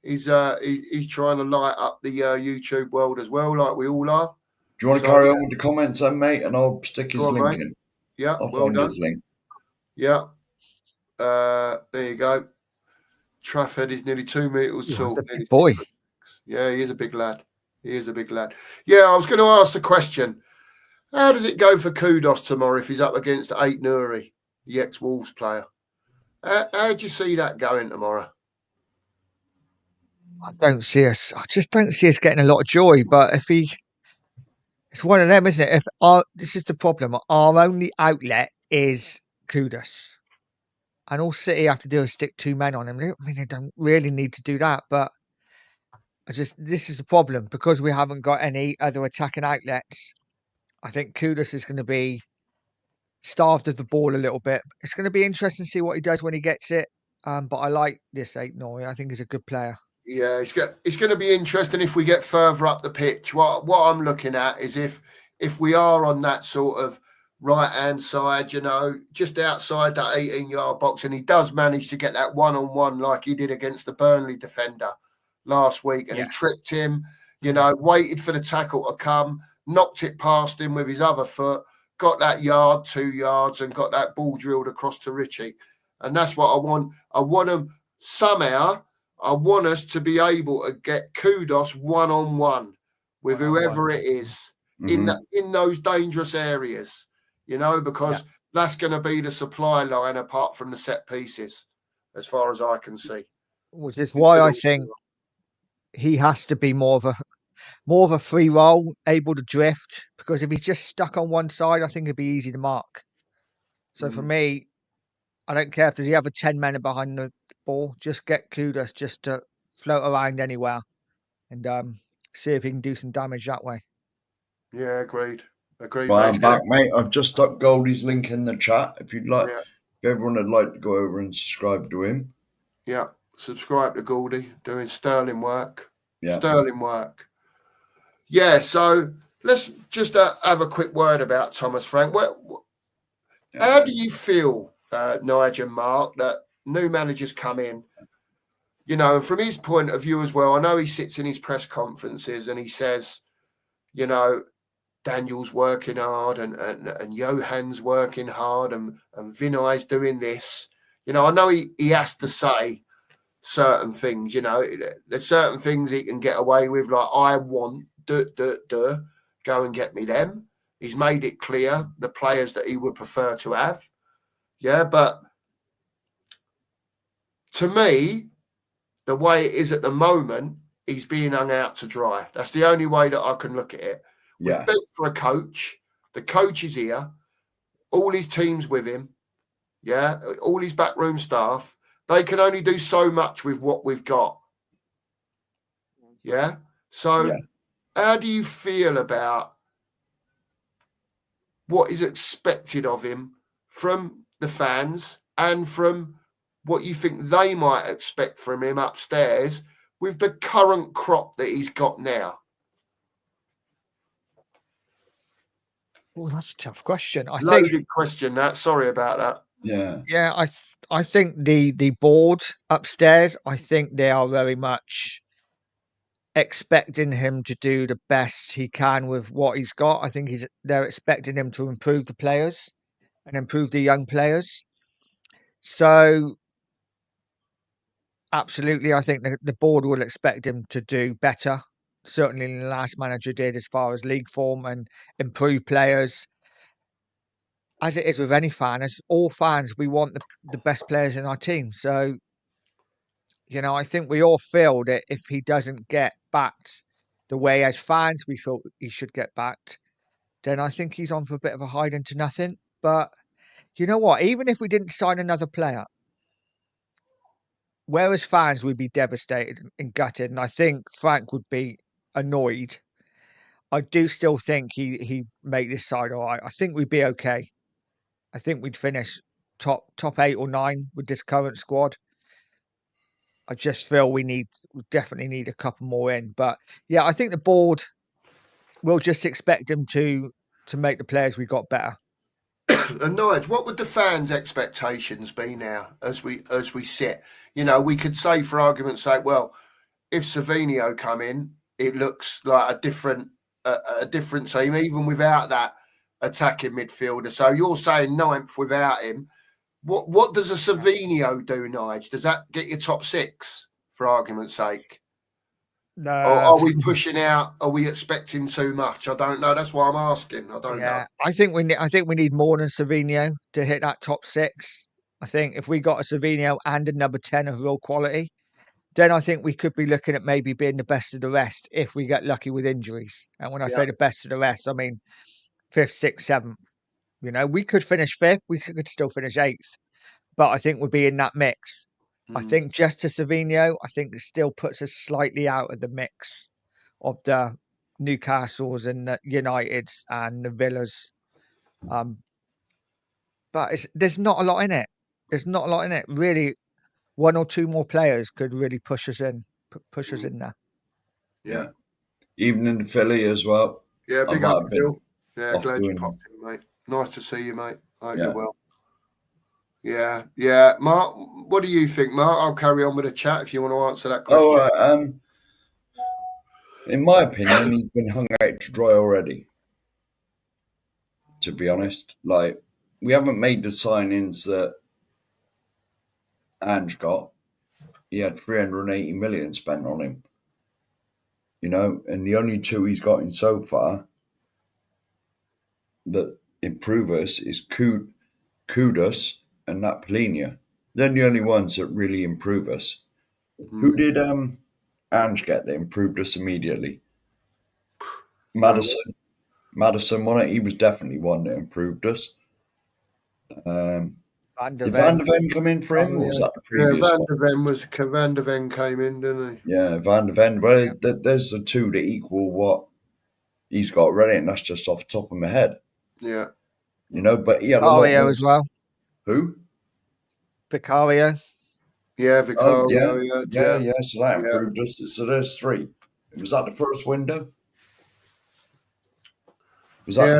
He's trying to light up the YouTube world as well, like we all are. Do you want to carry on with the comments then, mate? And I'll stick his link in. Yeah, I'll well find done. his link. Yeah. There you go. Trafford is nearly 2 meters tall. Big boy. Yeah, he is a big lad. He is a big lad. Yeah, I was going to ask the question. How does it go for Kudos tomorrow if he's up against Ait Nouri, the ex-Wolves player? How do you see that going tomorrow? I just don't see us getting a lot of joy. But it's one of them, isn't it? This is the problem. Our only outlet is Kudos. And all City have to do is stick 2 men on him. I mean, they don't really need to do that, but this is the problem because we haven't got any other attacking outlets. I think Kudos is going to be starved of the ball a little bit. It's going to be interesting to see what he does when he gets it. But I like this Ait Nouri. I think he's a good player. Yeah, it's going to be interesting if we get further up the pitch. What I'm looking at is if we are on that sort of right-hand side, just outside that 18-yard box, and he does manage to get that one-on-one like he did against the Burnley defender last week, and he tricked him, waited for the tackle to come, knocked it past him with his other foot, got that 2 yards, and got that ball drilled across to Richie. And that's what I want. I want him somehow. I want us to be able to get Kudos one-on-one with whoever it is in those dangerous areas, because that's going to be the supply line apart from the set pieces, as far as I can see. Which is why I think he has to be more of a free roll, able to drift, because if he's just stuck on one side, I think it'd be easy to mark. So for me, I don't care if the other 10 men are behind the ball. Just get Kudos just to float around anywhere and see if he can do some damage that way. Yeah, agreed. Well, I'm back, mate. I've just stuck Goldie's link in the chat. If you'd like, if everyone would like to go over and subscribe to him. Yeah, subscribe to Goldie, doing sterling work. Yeah. Sterling work. Yeah, so let's just have a quick word about Thomas Frank. How do you feel, Nigel and Mark, that new managers come in, and from his point of view as well, I know he sits in his press conferences and he says, Daniel's working hard and Johann's working hard and Vinay's doing this. I know he has to say certain things, there's certain things he can get away with, like I want, go and get me them. He's made it clear the players that he would prefer to have. Yeah, but to me, the way it is at the moment, he's being hung out to dry. That's the only way that I can look at it. We've been for a coach. The coach is here. All his teams with him. Yeah, all his backroom staff. They can only do so much with what we've got. Yeah. So how do you feel about what is expected of him from the fans and from what you think they might expect from him upstairs with the current crop that he's got now? Oh, that's a tough question. Loaded question, that. Sorry about that. Yeah. I think the board upstairs, I think they are very much expecting him to do the best he can with what he's got. I think they're expecting him to improve the players and improve the young players. So absolutely, I think the board will expect him to do better. Certainly, the last manager did as far as league form and improve players. As it is with any fan, as all fans, we want the best players in our team. So, I think we all feel that if he doesn't get backed the way as fans we feel he should get backed, then I think he's on for a bit of a hide into nothing. But you know what? Even if we didn't sign another player, whereas fans would be devastated and gutted, and I think Frank would be annoyed. I do still think he make this side all right. I think we'd be okay. I think we'd finish top 8 or 9 with this current squad. I just feel we definitely need a couple more in. But yeah, I think the board will just expect him to make the players we got better. And Nige, what would the fans' expectations be now as we sit? We could say, for argument's sake, well, if Savinio come in, it looks like a different team, even without that attacking midfielder. So you're saying 9th without him. What does a Savinio do, Nige? Does that get you top 6, for argument's sake? Or are we pushing out? Are we expecting too much? I don't know. That's why I'm asking. I don't know. I think we need more than Savinio to hit that top 6. I think if we got a Savinio and a number 10 of real quality, then I think we could be looking at maybe being the best of the rest if we get lucky with injuries. And when I say the best of the rest, I mean 5th, 6th, 7th. We could finish 5th. We could still finish 8th. But I think we'll be in that mix. I think just to Savinio, I think it still puts us slightly out of the mix of the Newcastles and the Uniteds and the Villas. But there's not a lot in it. There's not a lot in it. Really, 1 or 2 more players could really push us in there. Yeah. Even in Philly as well. Yeah, big up, Phil. Yeah, glad you popped in, mate. Nice to see you, mate. I hope you're well. Yeah. Mark, what do you think, Mark? I'll carry on with the chat if you want to answer that question. In my opinion, he's been hung out to dry already. To be honest, we haven't made the signings that Ange got. He had 380 million spent on him. And the only 2 he's got in so far that improve us is Kudus and Nat Polinia. They're the only ones that really improve us. Who did Ange get that improved us immediately? Madison. Madison won it. He was definitely one that improved us. Did Van der Ven come in for him, or was that the previous one? Van der Ven came in, didn't he? Yeah, Van der Ven. Well, there's the 2 that equal what he's got already, and that's just off the top of my head. Yeah. But he had a lot more. As well. Who? Vicario. Yeah, Vicario. Yeah. So that improved us. So there's 3. Was that the first window? Was that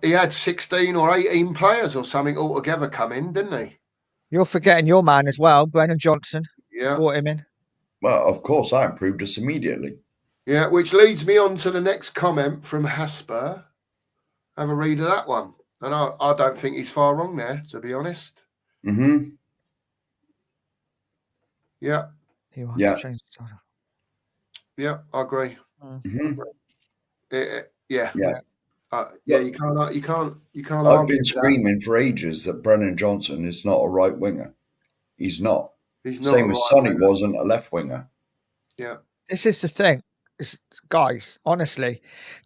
he had 16 or 18 players or something altogether come in, didn't he? You're forgetting your man as well, Brennan Johnson. Yeah. Brought him in. Well, of course, that improved us immediately. Yeah, which leads me on to the next comment from Hasper. Have a read of that one. And I don't think he's far wrong there, to be honest. Mm-hmm. Yeah. Yeah, I agree. Mm-hmm. Yeah. You can't. I've been screaming for ages that Brennan Johnson is not a right winger. He's not. Same as Sonny wasn't a left winger. Yeah. This is the thing, guys. Honestly,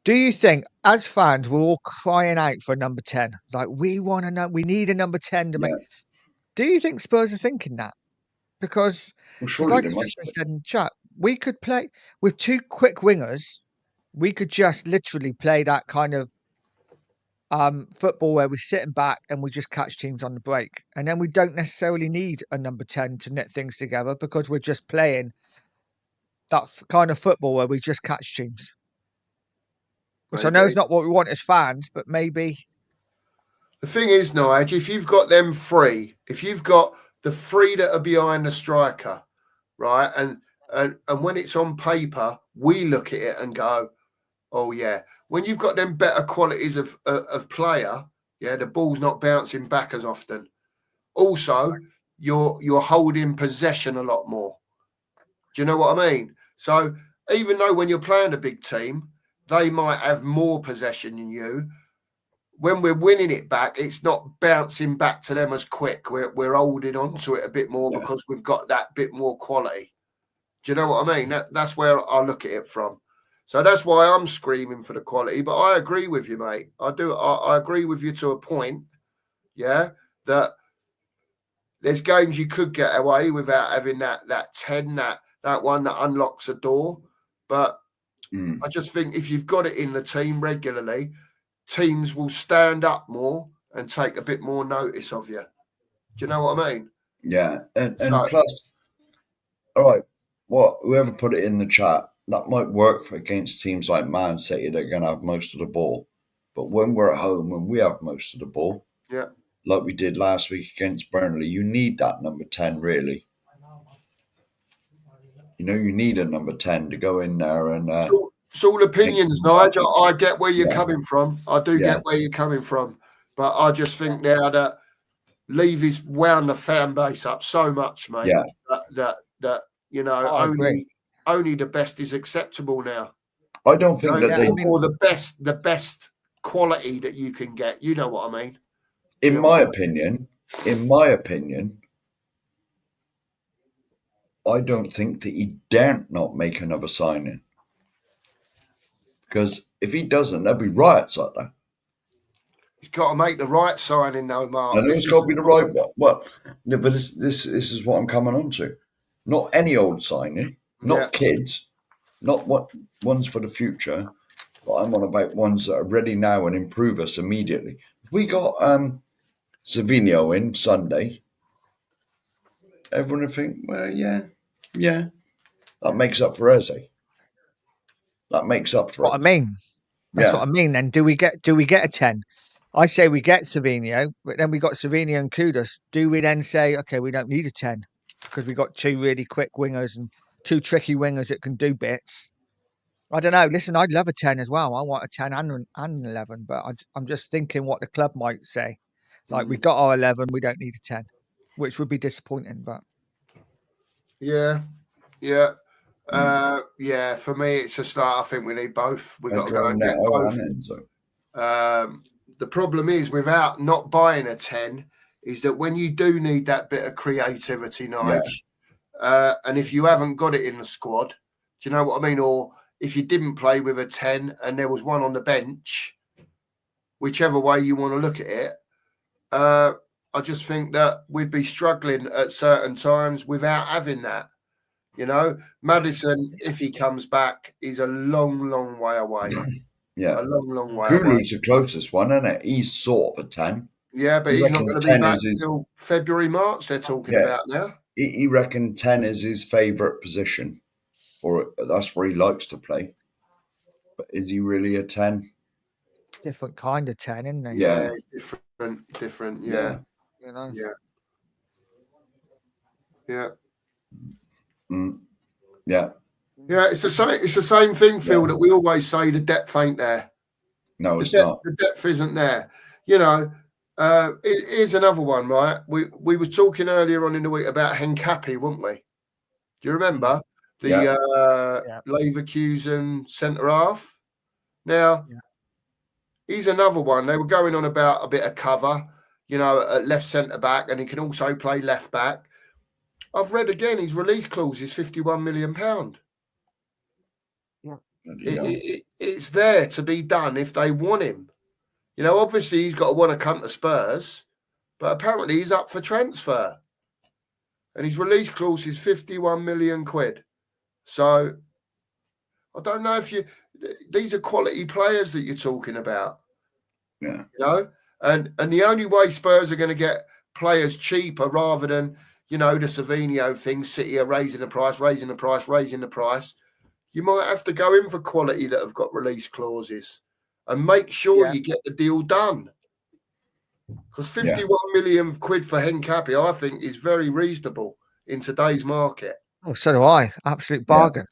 do you think as fans we're all crying out for number 10? Like we need a number 10 to make. Do you think Spurs are thinking that? Because like I just said in the chat, we could play with 2 quick wingers. We could just literally play that kind of football where we're sitting back and we just catch teams on the break. And then we don't necessarily need a number 10 to knit things together because we're just playing that kind of football where we just catch teams. Which I know is not what we want as fans, but maybe. The thing is, Nige, if you've got them 3, if you've got the 3 that are behind the striker, right, and And when it's on paper, we look at it and go, oh yeah. When you've got them better qualities of player, yeah, the ball's not bouncing back as often. Also, you're holding possession a lot more. Do you know what I mean? So even though when you're playing a big team, they might have more possession than you. When we're winning it back, it's not bouncing back to them as quick. We're holding on to it a bit more because we've got that bit more quality. Do you know what I mean? That's where I look at it from. So that's why I'm screaming for the quality. But I agree with you, mate. I do. I agree with you to a point. Yeah, that there's games you could get away without having that 10, that one that unlocks a door. But I just think if you've got it in the team regularly, teams will stand up more and take a bit more notice of you. Do you know what I mean? Yeah, and plus, all right, whoever put it in the chat, that might work for against teams like Man City that are going to have most of the ball. But when we're at home, when we have most of the ball, yeah, like we did last week against Burnley, you need that number 10, really. You know, you need a number 10 to go in there and... it's all opinions, Nigel. I get where you're coming from. I do get where you're coming from. But I just think now that Levy's wound the fan base up so much, mate, that you know, only the best is acceptable now. I don't think that they... Or the best quality that you can get. You know what I mean? In my opinion, I don't think that he daren't not make another signing. Because if he doesn't, there'll be riots out there. He's got to make the right signing, though, Mark. And it's got to be the right one. Well, no, but this is what I'm coming on to. Not any old signing, not kids, not ones for the future, but I'm on about ones that are ready now and improve us immediately. We got Savinho in Sunday. Everyone would think, well, yeah, that makes up for Eze. That makes up for what I mean. That's what I mean. Then do we get a 10? I say we get Savinho, but then we got Savinho and Kudus. Do we then say, okay, we don't need a 10 because we got two really quick wingers and two tricky wingers that can do bits? I don't know. Listen, I'd love a 10 as well. I want a 10 and an 11, but I'm just thinking what the club might say. Like, we got our 11, we don't need a 10, which would be disappointing. But yeah. For me, it's a start. I think we need both. We've got to go and get both. The problem is, without not buying a 10, is that when you do need that bit of creativity, Nige, and if you haven't got it in the squad, do you know what I mean? Or if you didn't play with a 10 and there was one on the bench, whichever way you want to look at it, I just think that we'd be struggling at certain times without having that. You know, Maddison, if he comes back, is a long, long way away. A long way away. Kulu's the closest one, isn't it? He's sort of a 10. Yeah, but he's not going to be back until February, March, they're talking about now. He reckoned 10 is his favourite position, or that's where he likes to play. But is he really a 10? Different kind of 10, isn't he? Yeah, it's different. Yeah. You know? Yeah. Yeah, it's the same thing, Phil, that we always say the depth ain't there. No, it's not. The depth isn't there. You know, here's another one, right? We was talking earlier on in the week about Henkapi, weren't we? Do you remember? The Leverkusen centre half. Now, he's another one. They were going on about a bit of cover, you know, at left centre back, and he can also play left back. I've read again his release clause is £51 million. It's there to be done if they want him. You know, obviously he's got to want to come to Spurs, but apparently he's up for transfer. And his release clause is £51 million. So I don't know if these are quality players that you're talking about. Yeah. You know? And the only way Spurs are going to get players cheaper rather than, you know, the Savinho thing, City are raising the price. You might have to go in for quality that have got release clauses and make sure you get the deal done. Because 51 million quid for Henkapi, I think, is very reasonable in today's market. Oh, so do I. Absolute bargain.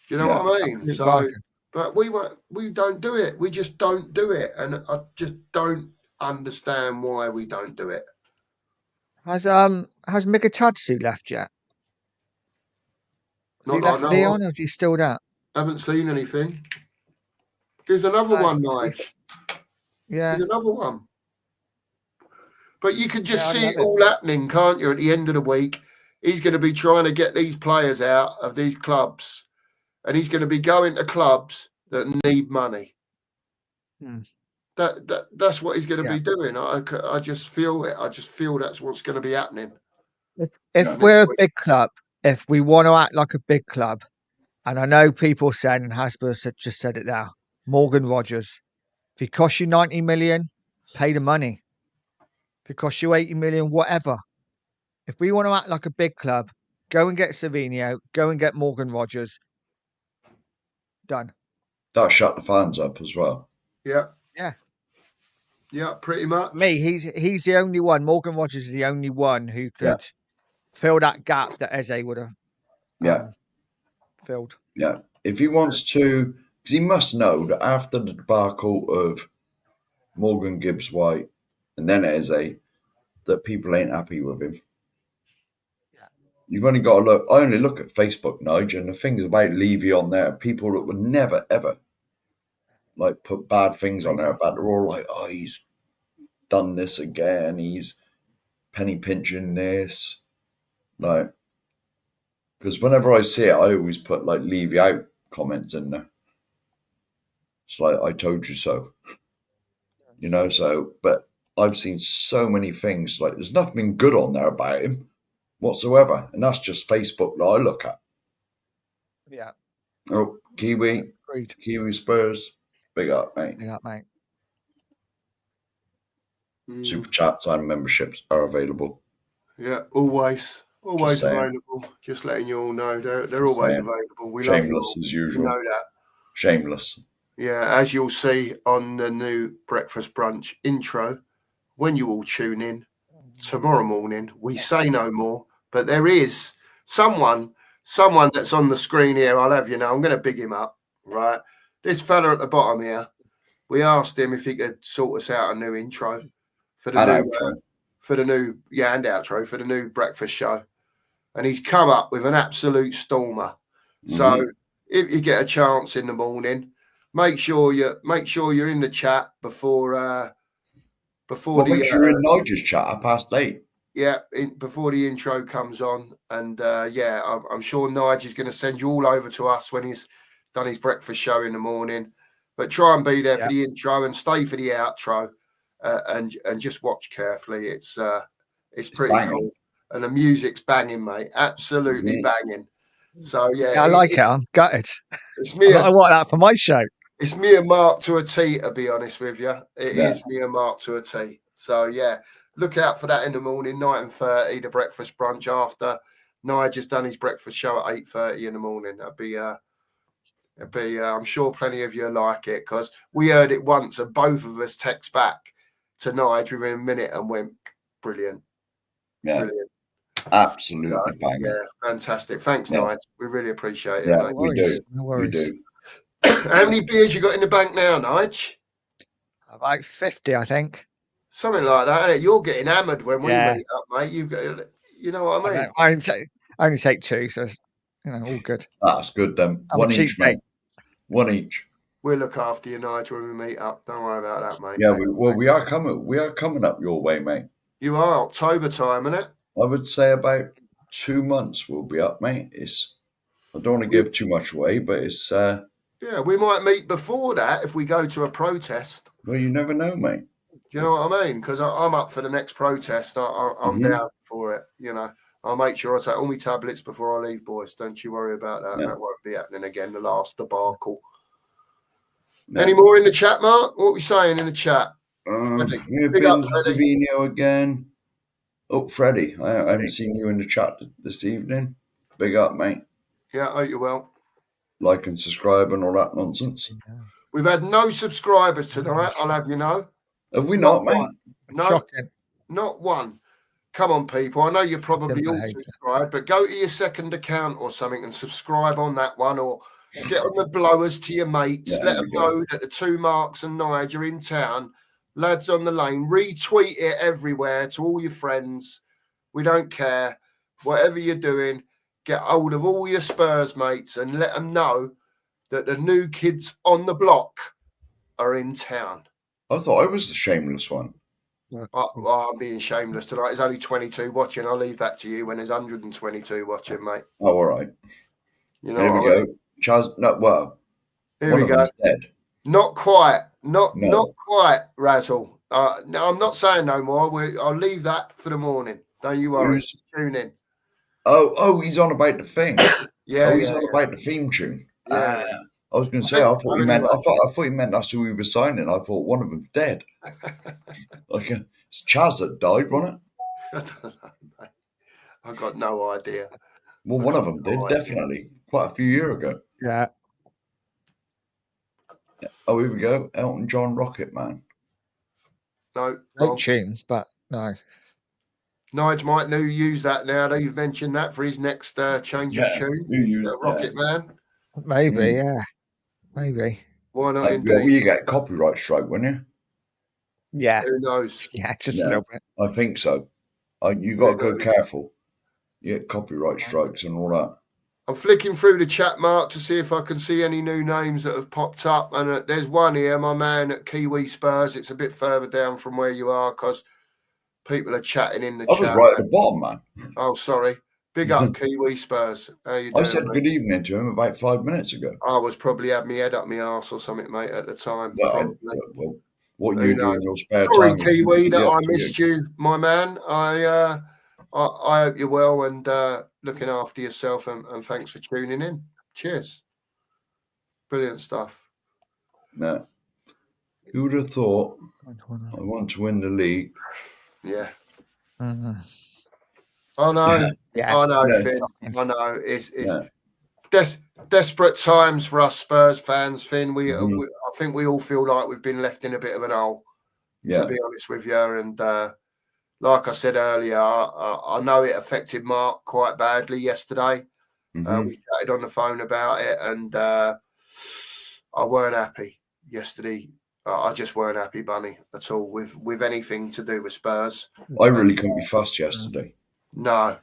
Do you know Yeah. what I mean? Absolute So, bargain. but we don't do it. We just don't do it, and I just don't understand why we don't do it. Has Mikatatsu left yet? Has he Not that I left know Leon, of. or is he still there? Haven't seen anything. There's another one, Nige. Yeah, There's another one. But you can just I see love it it. all happening, can't you? At the end of the week, he's going to be trying to get these players out of these clubs, and he's going to be going to clubs that need money. Hmm. That's what he's going to Yeah. be doing. I just feel it. I just feel that's what's going to be happening. If we're a big club, if we want to act like a big club, and I know people said, and Hasbro just said it there, Morgan Rogers, if he costs you 90 million, pay the money. If it costs you 80 million, whatever. If we want to act like a big club, go and get Savinio, go and get Morgan Rogers. Done. That shut the fans up as well. Yeah. Yeah. Yeah, pretty much. For me, he's the only one. Morgan Rogers is the only one who could fill that gap that Eze would have filled. Yeah. If he wants to, because he must know that after the debacle of Morgan Gibbs White and then Eze, that people ain't happy with him. Yeah. You've only got to look. I only look at Facebook, Nige, and the things about Levy on there, people that would never ever like put bad things on there about. They're all like, "Oh, he's done this again. He's penny pinching this." Like, because whenever I see it, I always put like Levy out comments in there. It's like, "I told you so," you know. So, but I've seen so many things like there's nothing good on there about him whatsoever, and that's just Facebook that I look at. Yeah. Oh, Kiwi Spurs, big up, mate. Big up, mate. Super chats and memberships are available. Yeah, always available. Just letting you all know they're always available. We love you all. Shameless as usual. You know that. Shameless. Yeah, as you'll see on the new breakfast brunch intro, when you all tune in tomorrow morning, we say no more. But there is someone that's on the screen here. I'll have you know. I'm going to big him up, right? This fella at the bottom here. We asked him if he could sort us out a new intro for the new outro. And outro for the new breakfast show, and he's come up with an absolute stormer. So if you get a chance in the morning, make sure you're in the chat before make sure you're in Nigel's chat at 8:30. Yeah, before the intro comes on, and I'm sure Nigel's going to send you all over to us when he's done his breakfast show in the morning. But try and be there for the intro and stay for the outro, and just watch carefully. It's pretty cool, and the music's banging, mate. Absolutely banging. So I like it. I'm gutted. It's me. I want that for my show. It's me and Mark to a T, to be honest with you. It is me and Mark to a T. So look out for that in the morning, 9:30, the breakfast brunch after Nigel's done his breakfast show at 8:30 in the morning. It'd be I'm sure plenty of you like it, because we heard it once and both of us text back to Nigel within a minute and went, brilliant. Yeah. Brilliant. Absolutely banging. Yeah, fantastic. Thanks, Nigel. We really appreciate it. Yeah, mate. we do. No worries. We do. How many beers you got in the bank now, Nigel? About 50, I think. Something like that. Innit? You're getting hammered when we meet up, mate. You know what I mean? I only take 2, so it's, all good. That's good then. One each, mate. One each. We'll look after you, Nigel, when we meet up. Don't worry about that, mate. Yeah, we are coming. We are coming up your way, mate. You are October time, isn't it? I would say about 2 months we'll be up, mate. I don't want to give too much away, but it's yeah, we might meet before that if we go to a protest. Well, you never know, mate. Do you know what I mean? Because I'm up for the next protest. I'm down for it. I'll make sure I take all my tablets before I leave, boys. Don't you worry about that. Yeah. That won't be happening again. The last debacle. Yeah. Any more in the chat, Mark? What are we saying in the chat? Big up, Savino again. Oh, Freddie. I haven't seen you in the chat this evening. Big up, mate. Yeah, I hope you're well. Like and subscribe and all that nonsense. We've had no subscribers tonight, I'll have you know. Have we not, mate? No, Shocking. Not one. Come on, people. I know you're probably Good all behaviour. subscribed, but go to your second account or something and subscribe on that one, or get on the blowers to your mates. Yeah, Let there them we go. know that the two Marks and Nigel are in town. Lads on the lane. Retweet it everywhere to all your friends. We don't care. Whatever you're doing, get hold of all your Spurs mates and let them know that the new kids on the block are in town. I thought I was the shameless one. I'm being shameless tonight. There's only 22 watching. I'll leave that to you when there's 122 watching, mate. Oh, all right. You know Here we what I go. Charles, no, well, Here one we of go. them's dead. Not quite. Not No. quite, Razzle. No, I'm not saying no more. I'll leave that for the morning. Don't you worry. Who's- Tune in. Oh, he's on about the thing. Yeah, He's yeah, on about the theme tune. yeah. I was going to I say, I think thought so he meant. anyway. I thought he meant that's who he was signing. I thought one of them's dead. Like it's Chaz that died, wasn't it? I don't know, mate. I got no idea. Well, I one of got them no did idea. definitely quite a few years ago. Yeah. Oh, here we go. Elton John, Rocket Man. No, Great wrong. tune, but no. Nige might use that now that you've mentioned that for his next change of tune. Rocket Man. Maybe, yeah. Maybe. Why not? Yeah, Indeed. well, you get a copyright strike, wouldn't you? Yeah. Who knows? Yeah, just Yeah. a little bit. I think so. You got to go knows? careful. You get copyright strikes and all that. I'm flicking through the chat, Mark, to see if I can see any new names that have popped up. And there's one here, my man at Kiwi Spurs. It's a bit further down from where you are because people are chatting in the I was chat. right at the bottom, man. Oh, sorry. Big up, Kiwi Spurs. How you doing? I said mate? good evening to him about 5 minutes ago. I was probably had my head up my arse or something, mate, at the time. Well, what Who you do in knows? your spare Sorry, time? Kiwi, that I missed you, my man. I hope you're well and looking after yourself, and thanks for tuning in. Cheers. Brilliant stuff. No. Who would have thought I want to win the league? Yeah. Mm-hmm. I know. Yeah. I know, Yeah. Finn. I know. It's Yeah. desperate times for us Spurs fans, Finn. I Mhm. think we all feel like we've been left in a bit of an hole, Yeah. to be honest with you. And like I said earlier, I know it affected Mark quite badly yesterday. Mhm. We chatted on the phone about it, and I weren't happy yesterday. I just weren't happy, Bunny, at all with anything to do with Spurs. I really couldn't be fussed yesterday. No.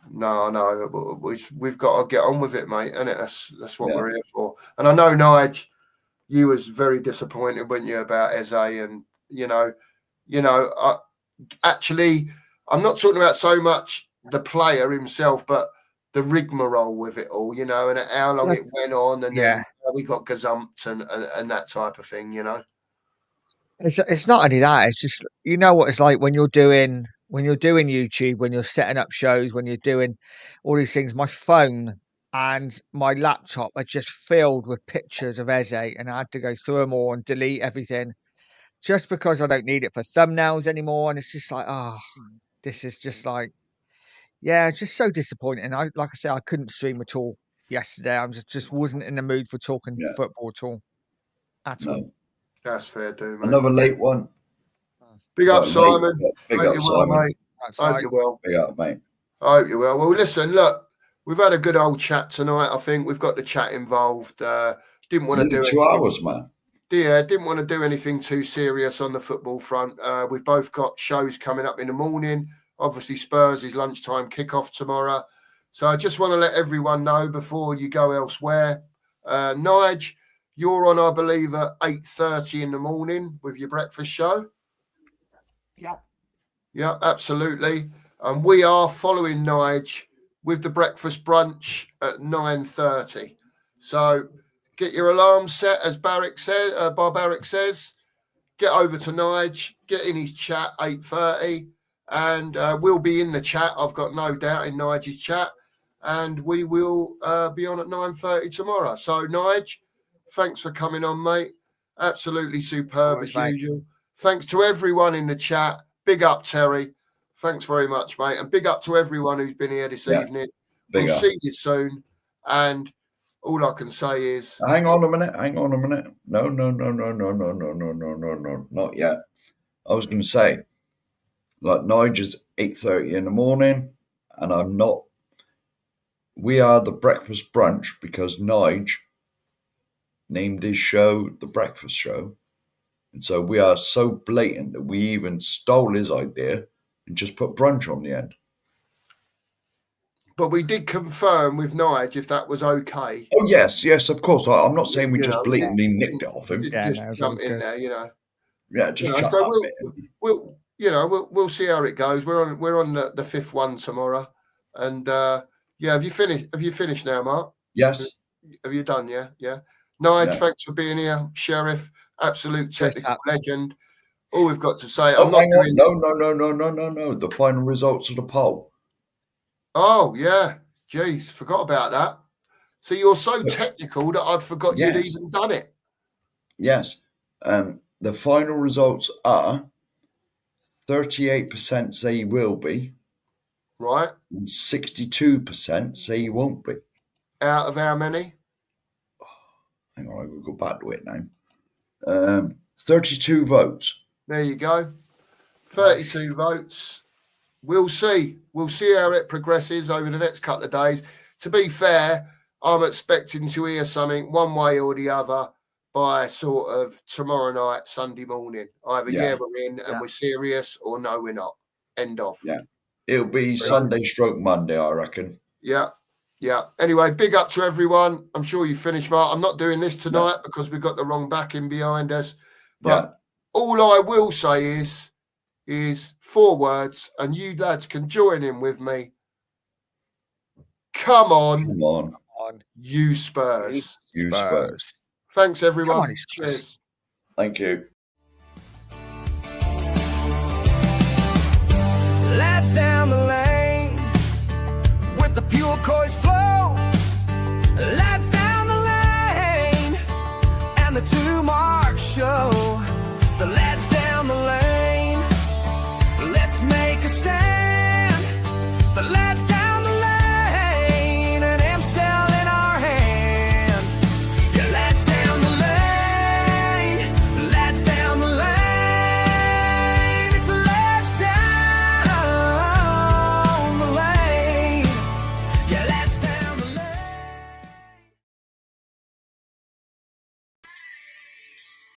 We've got to get on with it, mate, and that's what Yeah. we're here for. And I know, Nige, you was very disappointed, weren't you, about Eze? And actually, I'm not talking about so much the player himself, but the rigmarole with it all, and how long it went on, and then we got gazumped and that type of thing, It's not only that, it's just what it's like when you're doing YouTube, when you're setting up shows, when you're doing all these things. My phone and my laptop are just filled with pictures of Eze, and I had to go through them all and delete everything just because I don't need it for thumbnails anymore. And it's just like, this is just like, it's just so disappointing. Like I said, I couldn't stream at all yesterday. I just wasn't in the mood for talking football at all. No. That's fair, do, mate. Another late one. Big up, Simon. Big Hope up, you're well, Simon. mate. Hope you're well. Big up, mate. I hope you're well. Well, listen, look, we've had a good old chat tonight. I think we've got the chat involved. Didn't want to do 2 hours, man. Yeah, didn't want to do anything too serious on the football front. We've both got shows coming up in the morning. Obviously, Spurs is lunchtime kickoff tomorrow. So I just want to let everyone know before you go elsewhere. Nige, you're on, I believe, at 8:30 in the morning with your breakfast show. Yeah. Yeah, absolutely. And we are following Nige with the breakfast brunch at 9:30. So get your alarm set, as Barbaric says. Get over to Nige, get in his chat, 8:30, and we'll be in the chat. I've got no doubt in Nige's chat, and we will be on at 9:30 tomorrow. So, Nige, thanks for coming on, mate. Absolutely superb as usual. Thanks to everyone in the chat. Big up, Terry. Thanks very much, mate. And big up to everyone who's been here this evening. We'll see you soon. And all I can say is... Hang on a minute. No. Not yet. I was going to say, Like Nigel's 8:30 in the morning, and I'm not. We are the breakfast brunch because Nige named his show the Breakfast Show, and so we are so blatant that we even stole his idea and just put brunch on the end. But we did confirm with Nige if that was okay. Oh yes, of course. I'm not saying we You just know, blatantly nicked it off him. Yeah, just no, it's jump all in good. there, you know. Yeah, just chuck So that bit in. we'll see how it goes. We're on the fifth one tomorrow, and have you finished now, Mark? Yes. Have you done? Yeah. Nige, Yeah. thanks for being here, Sheriff. Absolute technical Cheers, legend. All we've got to say, Oh, I'm not hang on. doing. No. The final results of the poll. Oh yeah, jeez, forgot about that. So you're so Look. technical that I'd forgot you'd Yes. even done it. Yes. The final results are 38% say he will be, Right. and 62% say he won't be. Out of how many? Hang on, I will go back to it now. 32 votes. There you go. 32 votes. We'll see. We'll see how it progresses over the next couple of days. To be fair, I'm expecting to hear something one way or the other by sort of tomorrow night, Sunday morning. Either we're in and we're serious, or no, we're not. End of. Yeah. It'll be Sunday stroke Monday, I reckon. Yeah. Anyway, big up to everyone. I'm sure you finished, Mark. I'm not doing this tonight because we've got the wrong backing behind us. But all I will say is 4 words, and you lads can join in with me. Come on, you Spurs. You Spurs. Thanks, everyone. Come on, you Spurs. Cheers. Thank you. Lights down the line.